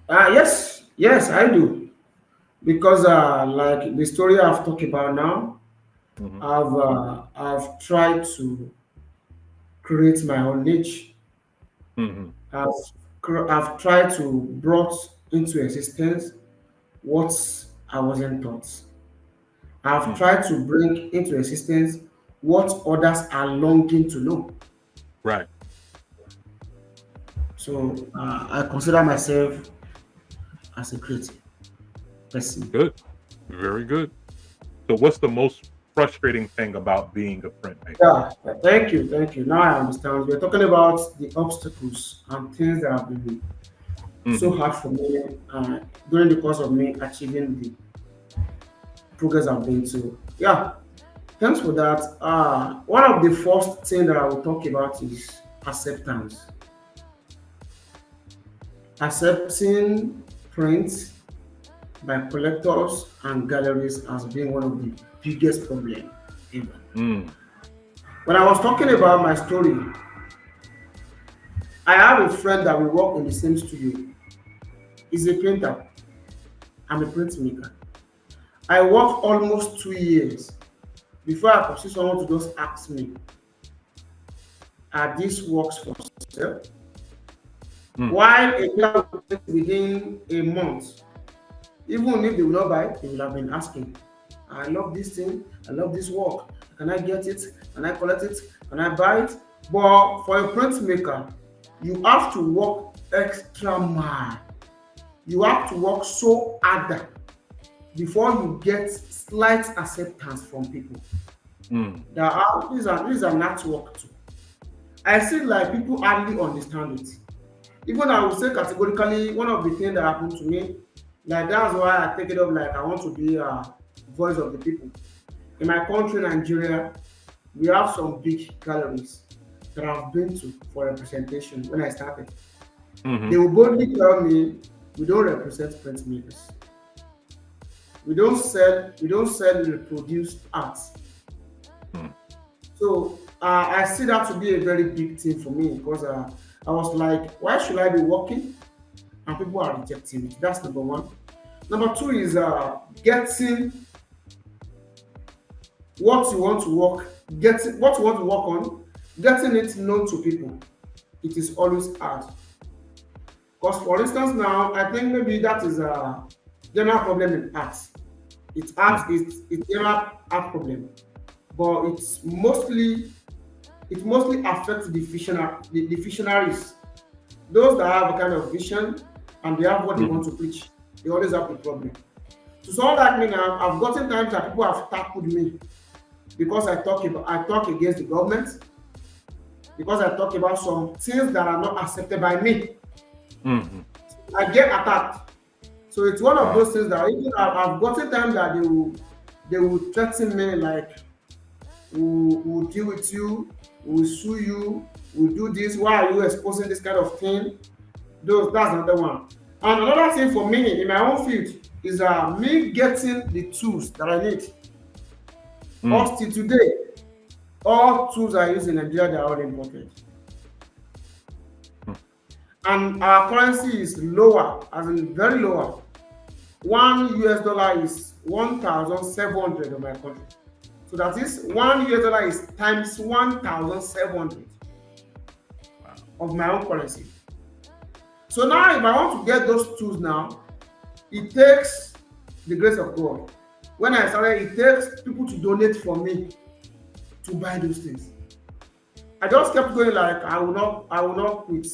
Yes, yes, I do. Because like the story I've talked about now, Hmm. I've tried to create my own niche. Hmm. I've I've tried to brought into existence what I wasn't taught. I've Hmm. tried to bring into existence what others are longing to know. Right. So I consider myself as a creative person. Good. Very good. So, what's the most frustrating thing about being a printmaker? Yeah, thank you, thank you. Now I understand. We're talking about the obstacles and things that have been so Hmm. hard for me during the course of me achieving the progress I've been to. Yeah, thanks for that. One of the first thing that I will talk about is acceptance. Accepting print by collectors and galleries has been one of the biggest problems ever. Mm. When I was talking about my story, I have a friend that we work in the same studio. He's a painter. I'm a printmaker. I worked almost 2 years before I could see someone to just ask me, are these works for sale? Mm. While a painter will print within a month, even if they will not buy, they will have been asking, I love this thing, I love this work. Can I get it? Can I collect it? Can I buy it? But for a printmaker, you have to work extra mile. You have to work so harder before you get slight acceptance from people. Mm. These are network too. I see like people hardly understand it. Even I would say categorically, one of the things that happened to me, like that's why I take it up like I want to be a voice of the people. In my country, Nigeria, we have some big galleries that I've been to for representation when I started. Hmm. They will boldly tell me, we don't represent printmakers. We don't sell reproduced art. Mm. So I see that to be a very big thing for me because I was like, why should I be working and people are rejecting it? That's number one. Number two is getting what you want to work, getting what you want to work on, getting it known to people. It is always hard. Because for instance now, I think maybe that is a general problem in arts. Mm. It's general art problem, but it mostly affects the visionaries, those that have a kind of vision and they have what they Hmm. want to preach. They always have the problem. So someone like me now, I've gotten times that people have tackled me because I talk against the government, because I talk about some things that are not accepted by me. Hmm. I get attacked. So it's one of Wow. those things that even I've gotten times that they will threaten me like we'll deal with you, we'll sue you, we'll do this. Why are you exposing this kind of thing? That's another one. And another thing for me in my own field is me getting the tools that I need. Mm. Up till today, all tools I use in Nigeria they are all imported. Mm. And our currency is lower, as in very lower. $1 is 1,700 of my country. So that is $1 is times 1,700 Wow. of my own currency. So now if I want to get those tools now, it takes the grace of God. When I started, it takes people to donate for me to buy those things. I just kept going like I will not quit.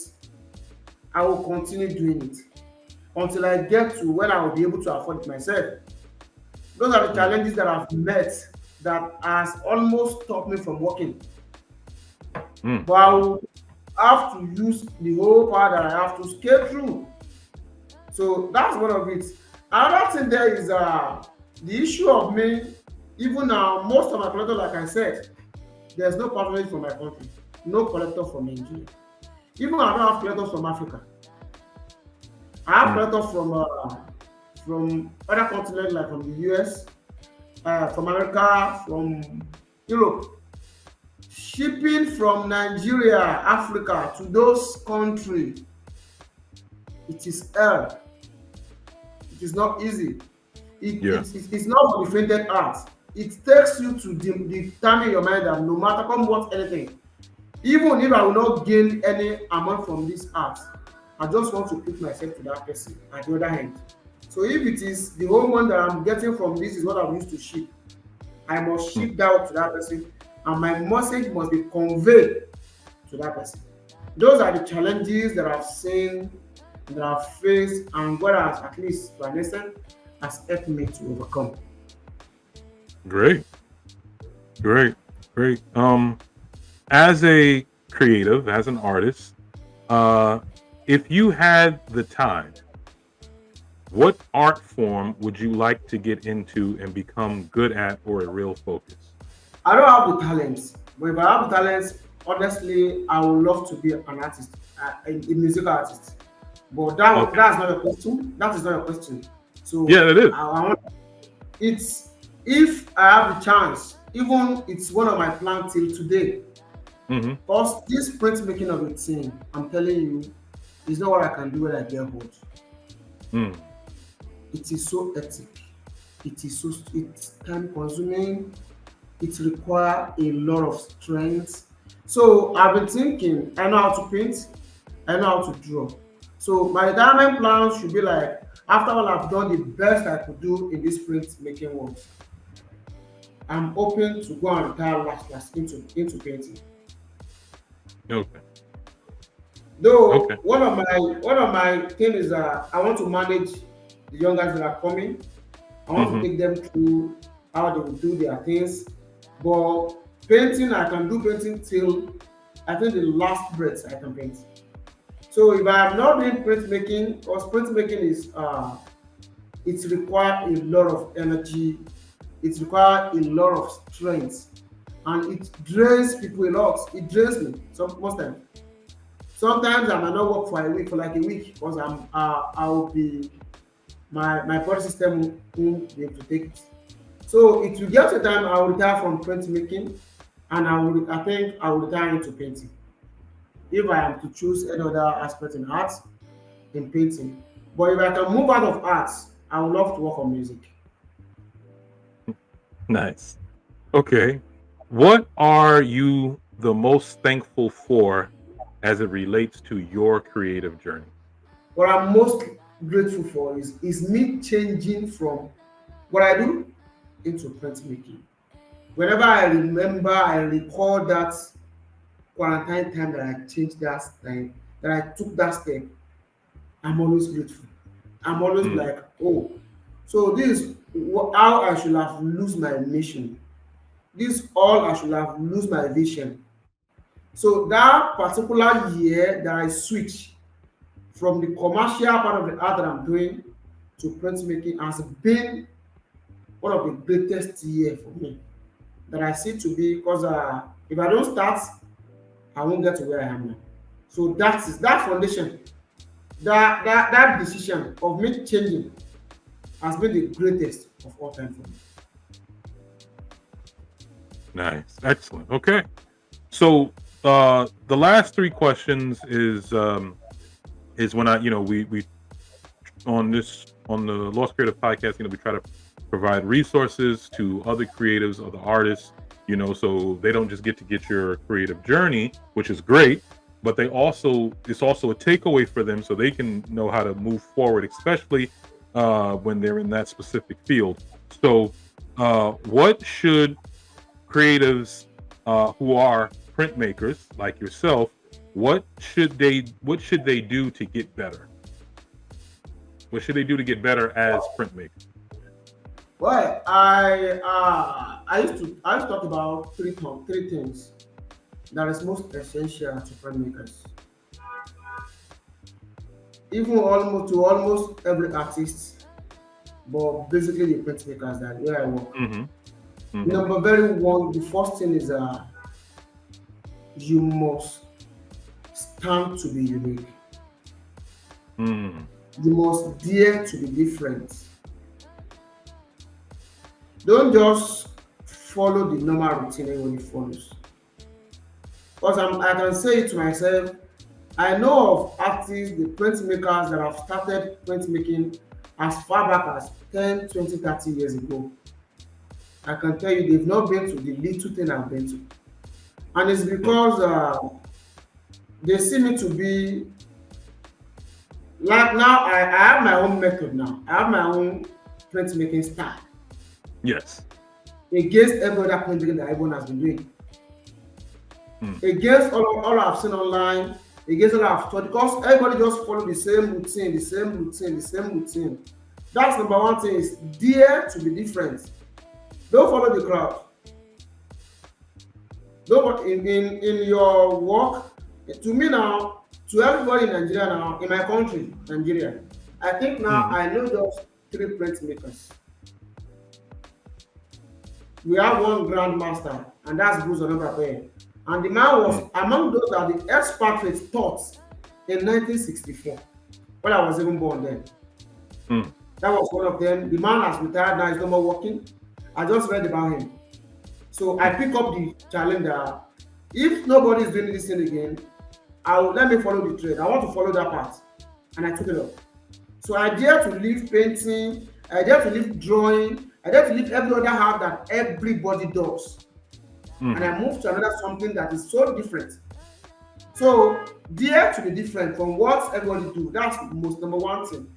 I will continue doing it until I get to when I will be able to afford it myself. Those are the Mm. challenges that I've met that has almost stopped me from working. Mm. But I Mm. will have to use the whole power that I have to scale through. So that's one of it. Another thing there is the issue of me, even now, most of my collectors, like I said, there's no patronage from my country, no collector from Nigeria. Even I don't have collectors from Africa. I have Mm. collectors from other continents like from the US, from America, from Europe. Shipping from Nigeria, Africa to those countries, it is hell. It is not easy. Yeah. It's not for the fainted heart. It takes you to determine your mind that no matter come what anything, even if I will not gain any amount from this art, I just want to put myself to that person at the other hand. So if it is the whole one that I'm getting from this is what I'm used to ship, I must Mm. ship that out to that person, and my message must be conveyed to that person. Those are the challenges that I've seen, that I've faced, and God has, at least to an extent, has helped me to overcome. Great. Great. Great. As a creative, as an artist, uh, if you had the time, what art form would you like to get into and become good at or a real focus? I don't have the talents, but if I have the talents, honestly, I would love to be an artist, a musical artist. But Okay. that's not a question. That is not a question. So Yeah, it is. I want it's if I have the chance, even it's one of my plans till today. Mm-hmm. Because this printmaking of a thing, I'm telling you, is not what I can do when I get old. Mm. It is so ethic. It's time consuming. It requires a lot of strength. So I've been thinking, I know how to paint, I know how to draw. So my retirement plan should be like, after all I've done the best I could do in this printmaking world, I'm open to go and retire last into painting. Okay. Though Okay. one of my thing is that I want to manage the young guys that are coming. I want Mm-hmm. to take them through how they will do their things. But painting, I can do painting till I think the last breath I can paint. So if I am not doing printmaking, because printmaking is it requires a lot of energy, it requires a lot of strength, and it drains people a lot. It drains me some most times. Sometimes I might not work for a week, for like a week, because I will be my body system won't be able to take it. So it will get to a time I will retire from printmaking, and I think I will retire into painting. If I am to choose any other aspect in art, in painting. But if I can move out of art, I would love to work on music. Nice. Okay. What are you the most thankful for as it relates to your creative journey? What I'm most grateful for is me changing from what I do into printmaking. Whenever I remember, I recall that quarantine time that I changed that time, that I took that step, I'm always grateful. I'm always Mm. like, oh, so this is how I should have lose my mission. This all I should have lose my vision. So that particular year that I switch from the commercial part of the art that I'm doing to printmaking has been one of the greatest year for me that I see to be, because if I don't start, I won't get to where I am now. So that is that foundation, that decision of me changing has been the greatest of all time for me. Nice. Excellent. Okay. So the last three questions is when I we on the Lost Creative Podcast, we try to provide resources to other creatives, other artists, so they don't just get to get your creative journey, which is great, but it's also a takeaway for them so they can know how to move forward, especially when they're in that specific field. So what should creatives who are printmakers like yourself, what should they do to get better? What should they do to get better as printmakers? Well, I used to talk about three things that is most essential to printmakers. Even almost every artist, but basically the printmakers that where I work. Mm-hmm. Mm-hmm. Number very one, the first thing is you must stand to be unique. Mm. You must dare to be different. Don't just follow the normal routine everybody follows. Because I can say it to myself, I know of artists, the printmakers that have started printmaking as far back as 10, 20, 30 years ago. I can tell you they've not been to the little thing I've been to. And it's Mm. because they see me to be like now I have my own method now. I have my own printmaking style Yes. against every other printmaking that everyone has been doing. Mm. Against all I've seen online, against all I've taught, because everybody just follow the same routine, the same routine, the same routine. That's number one thing is dare to be different. Don't follow the crowd. Don't in your work. To me now, to everybody in Nigeria now, in my country, Nigeria, I think now Mhm. I know just three printmakers. We have one grandmaster, and that's Bruce Onobape. And the man was Mm. among those that the expatriates taught in 1964, when I was even born then. Mm. That was one of them. The man has retired now, he's no more working. I just read about him. So I pick up the challenge that if nobody is doing this thing again, let me follow the trade. I want to follow that path. And I took it up. So I dare to leave painting, I dare to leave drawing, I dare to leave every other art that everybody does. And Mhm. I moved to another something that is so different. So dare to be different from what everybody do. That's the most number one thing.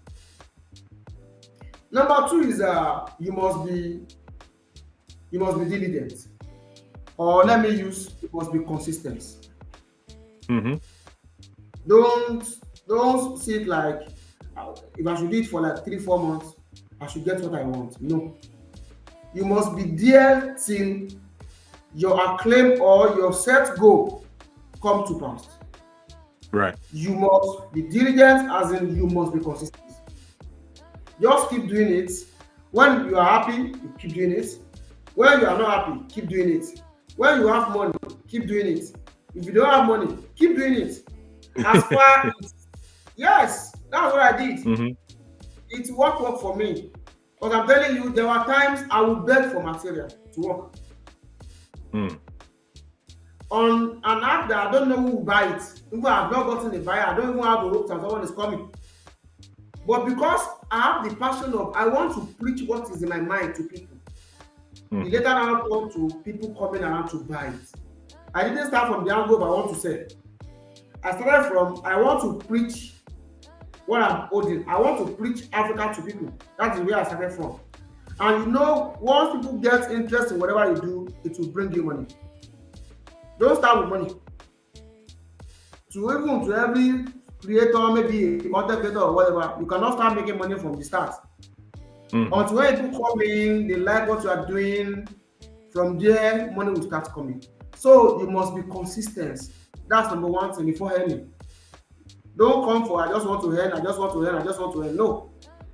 Number two is you must be diligent. Or let me use you must be consistent. Mhm. Don't don't see it like if I should do it for like 3 4 months, I should get what I want. No. You must be there till your acclaim or your set goal come to pass. Right. You must be diligent, as in you must be consistent. Just keep doing it. When you are happy, you keep doing it. When you are not happy, keep doing it. When you have money, keep doing it. If you don't have money, keep doing it. As far as yes, that's what I did. Mhm. It worked for me. But I'm telling you, there were times I would beg for material to work Mm. on an app that I don't know who will buy it. Even I've not gotten a buyer, I don't even have the hopes that someone is coming. But because I have the passion of I want to preach what is in my mind to people, it Mhm. later now come to people coming around to buy it. I didn't start from the angle of I want to sell. I started from I want to preach what I'm holding. I want to preach Africa to people. That's where I started from. And you know, once people get interest in whatever you do, it will bring you money. Don't start with money. To every creator, maybe a content creator or whatever, you cannot start making money from the start. Mhm. Until when people come in, they like what you are doing, from there, money will start coming. So you must be consistent. That's number one thing before earning. Don't come for I just want to earn, I just want to earn, I just want to earn. No.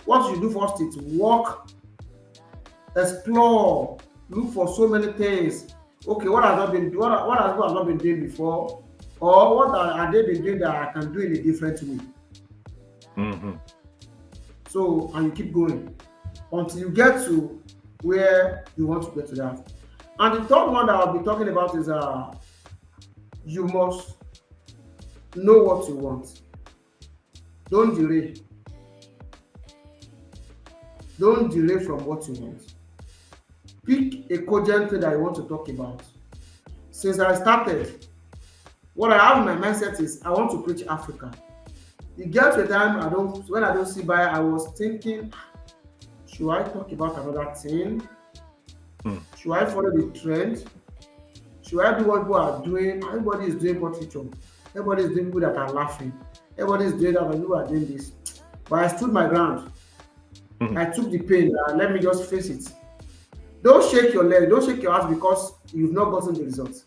What you do first is work, explore, look for so many things. Okay, what has not been doing before, or what are they been doing that I can do in a different way. Mhm. So and you keep going until you get to where you want to get to that. And the third one that I'll be talking about is you must know what you want. Don't delay. Don't delay from what you want. Pick a cogent thing that you want to talk about. Since I started, what I have in my mindset is I want to preach Africa. You get to a time when I don't see by, I was thinking, should I talk about another thing? Mm. Should I follow the trend? Should I do what people are doing? Everybody is doing portraiture. Everybody is doing people that are laughing. Everybody is doing that when people are doing this. But I stood my ground. Mhm. I took the pain. Let me just face it. Don't shake your leg. Don't shake your ass because you've not gotten the results.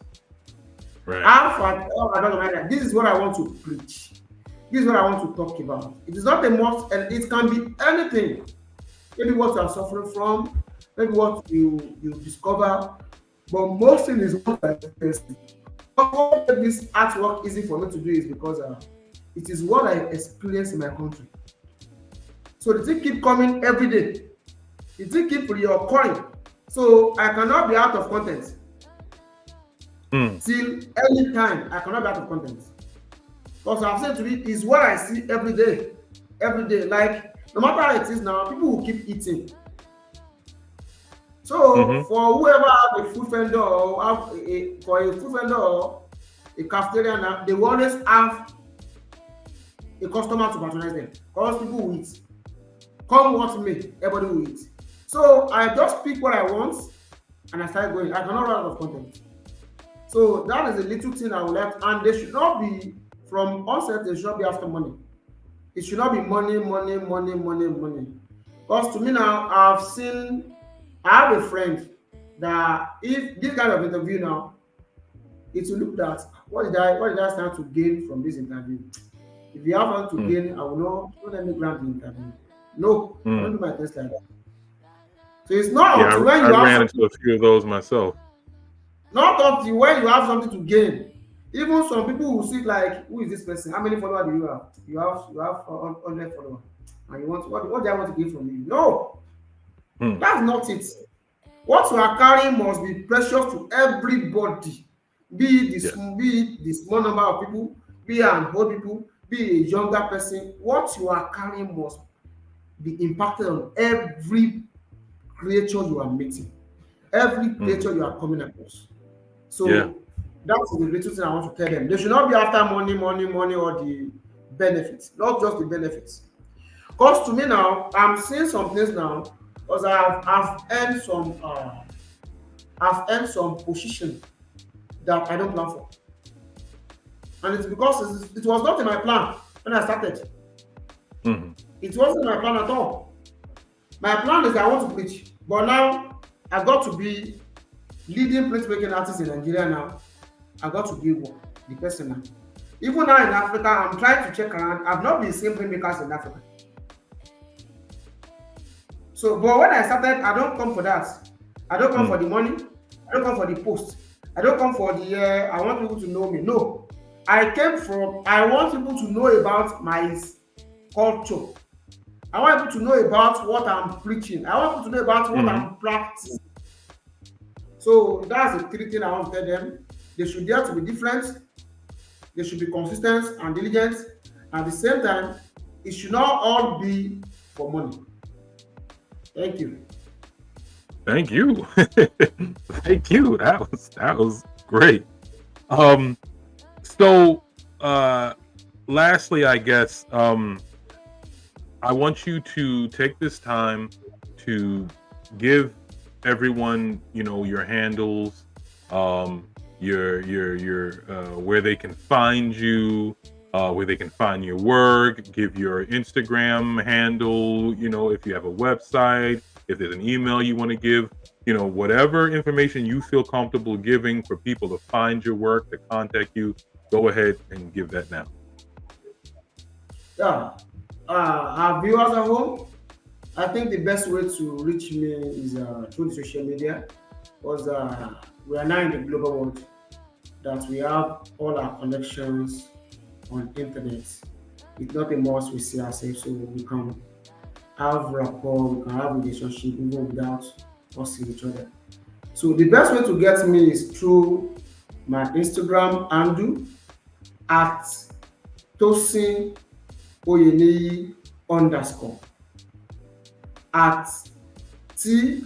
Right. This is what I want to preach. This is what I want to talk about. It is not a must, and it can be anything. Maybe what you are suffering from, maybe what you discover, but most thing is what I experience. What made this artwork easy for me to do is because it is what I experience in my country. So the thing keep coming every day. The thing keep reoccurring. So I cannot be out of content Mm. till any time. I cannot be out of content. Because I've said to it is what I see every day. Every day. Like no matter how it is now, people will keep eating. So Mm-hmm. for whoever have a food vendor or have for a food vendor or a cafeteria now, they will always have a customer to patronize them. Because people will eat. Come what may, everybody will eat. So I just pick what I want and I start going. I cannot run out of content. So that is a little thing I would like, and they should not be from onset, they should not be after money. It should not be money, money, money, money, money. Because to me now, I have a friend that if this kind of interview now, it will look that what did I stand to gain from this interview? If you have something to Mm. gain, I will know, don't let me grant the interview. No, I don't Mm. do my test like that. So it's not Yeah, until when I you have ran into something, a few of those myself. not until when you have something to gain. Even some people will see like, who is this person? How many followers do you have? You have 100 followers, and you want what do I want to give from you? No, Mm. that's not it. What you are carrying must be precious to everybody, Yes. be it the small number of people, be it an old people, be it a younger person. What you are carrying must be impacted on every creature you are meeting, every Mm. creature you are coming across. Yeah. So that's the little thing I want to tell them. They should not be after money, money, money, or the benefits, not just the benefits. Because to me now, I'm seeing some things now, because I've earned some position that I don't plan for. And it's because it was not in my plan when I started. Mm-hmm. It wasn't my plan at all. My plan is I want to preach. But now I got to be leading printmaking artist in Nigeria now. I got to be the person now. Even now in Africa, I'm trying to check around. I've not been seeing printmakers in Africa. So, but when I started, I don't come for that. I don't come for Mm. the money. I don't come for the post. I don't come for the, I want people to know me. No. I want people to know about my culture. I want people to know about what I'm preaching. I want people to know about what Mm-hmm. I'm practicing. So that's the three things I want to tell them. They should dare to be different. They should be consistent and diligent. At the same time, it should not all be for money. Thank you. Thank you. Thank you. That was great. Um so lastly, I guess I want you to take this time to give everyone, your handles, um, your where they can find you, where they can find your work. Give your Instagram handle. If you have a website, if there's an email you want to give. Whatever information you feel comfortable giving for people to find your work, to contact you. Go ahead and give that now. Yeah. Our viewers at home, I think the best way to reach me is through the social media, because we are now in the global world that we have all our connections on internet. It's not a must we see ourselves, so we can have rapport, we can have relationship even without us seeing each other. So the best way to get me is through my Instagram handle at Tosin Oyeniyi underscore at TOSINOYENIYI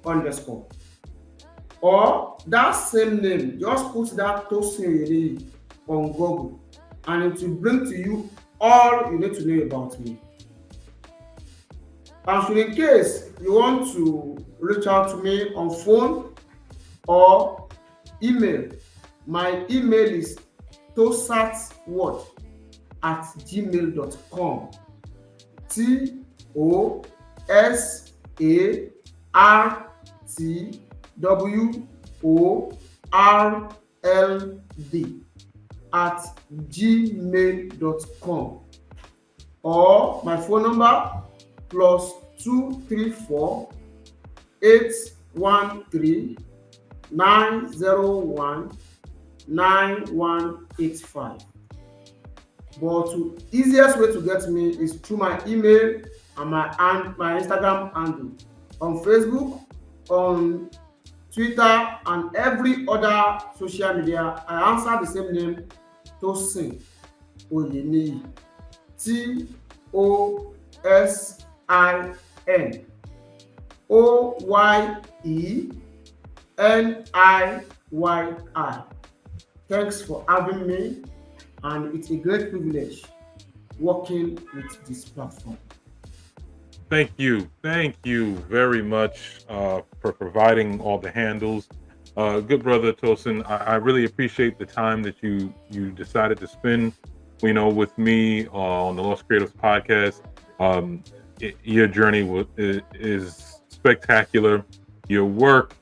underscore, or that same name, just put that Tosin Oyeniyi on Google and it will bring to you all you need to know about me. And so in case you want to reach out to me on phone or email, my email is tosatword@gmail.com. TOSATWORLD@gmail.com, or my phone number +234 813 901 9185. But the easiest way to get me is through my email and my Instagram handle. On Facebook, on Twitter, and every other social media, I answer the same name, Tosin Oyeniyi. Tosin Oyeniyi. Thanks for having me, and it's a great privilege working with this platform. Thank you very much for providing all the handles. Good brother Tosin, I really appreciate the time that you decided to spend, with me on the Lost Creatives podcast. Your journey is spectacular. Your work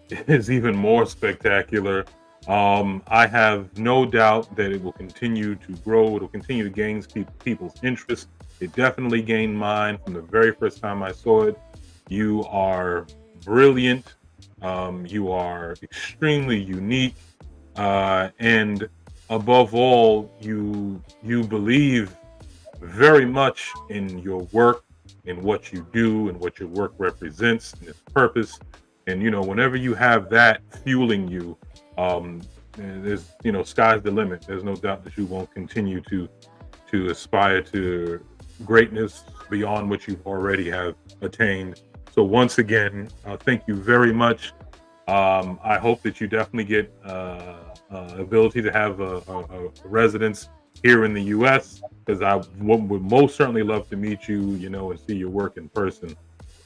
is even more spectacular. I have no doubt that it will continue to grow. It will continue to gain people's interest. It definitely gained mine from the very first time I saw it. You are brilliant. You are extremely unique. And above all, you believe very much in your work, in what you do, and what your work represents, and its purpose. And whenever you have that fueling you, there's sky's the limit. There's no doubt that you won't continue to aspire to greatness beyond what you already have attained. So once again, thank you very much. I hope that you definitely get ability to have a residence here in the U.S. because I would most certainly love to meet you, and see your work in person.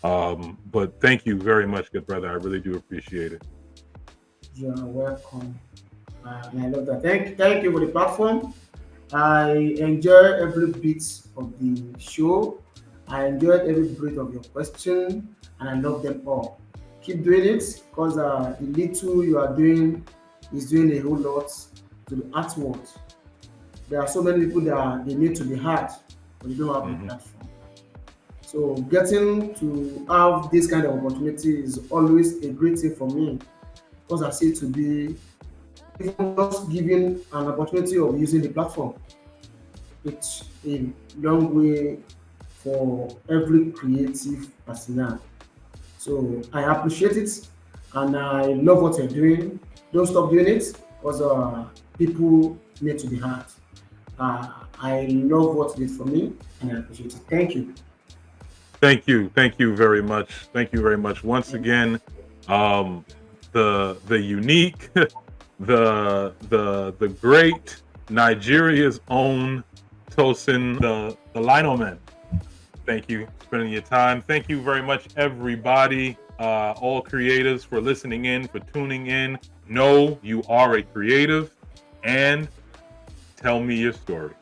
But thank you very much, good brother. I really do appreciate it. You are welcome. And I love that. Thank you for the platform. I enjoy every bit of the show. I enjoyed every bit of your question, and I love them all. Keep doing it because the little you are doing is doing a whole lot to the art world. There are so many people that they need to be heard, but they don't have a Mhm. platform. So getting to have this kind of opportunity is always a great thing for me because I see it to be even just giving an opportunity of using the platform. It's a long way for every creative personnel. So I appreciate it and I love what you're doing. Don't stop doing it because people need to be heard. I love what you did for me and I appreciate it. Thank you. Thank you very much. Thank you very much once again. Um, the unique, the great Nigeria's own Tosin, the Lino Man. Thank you for spending your time. Thank you very much, everybody, all creatives, for listening in, for tuning in. Know you are a creative, and tell me your story.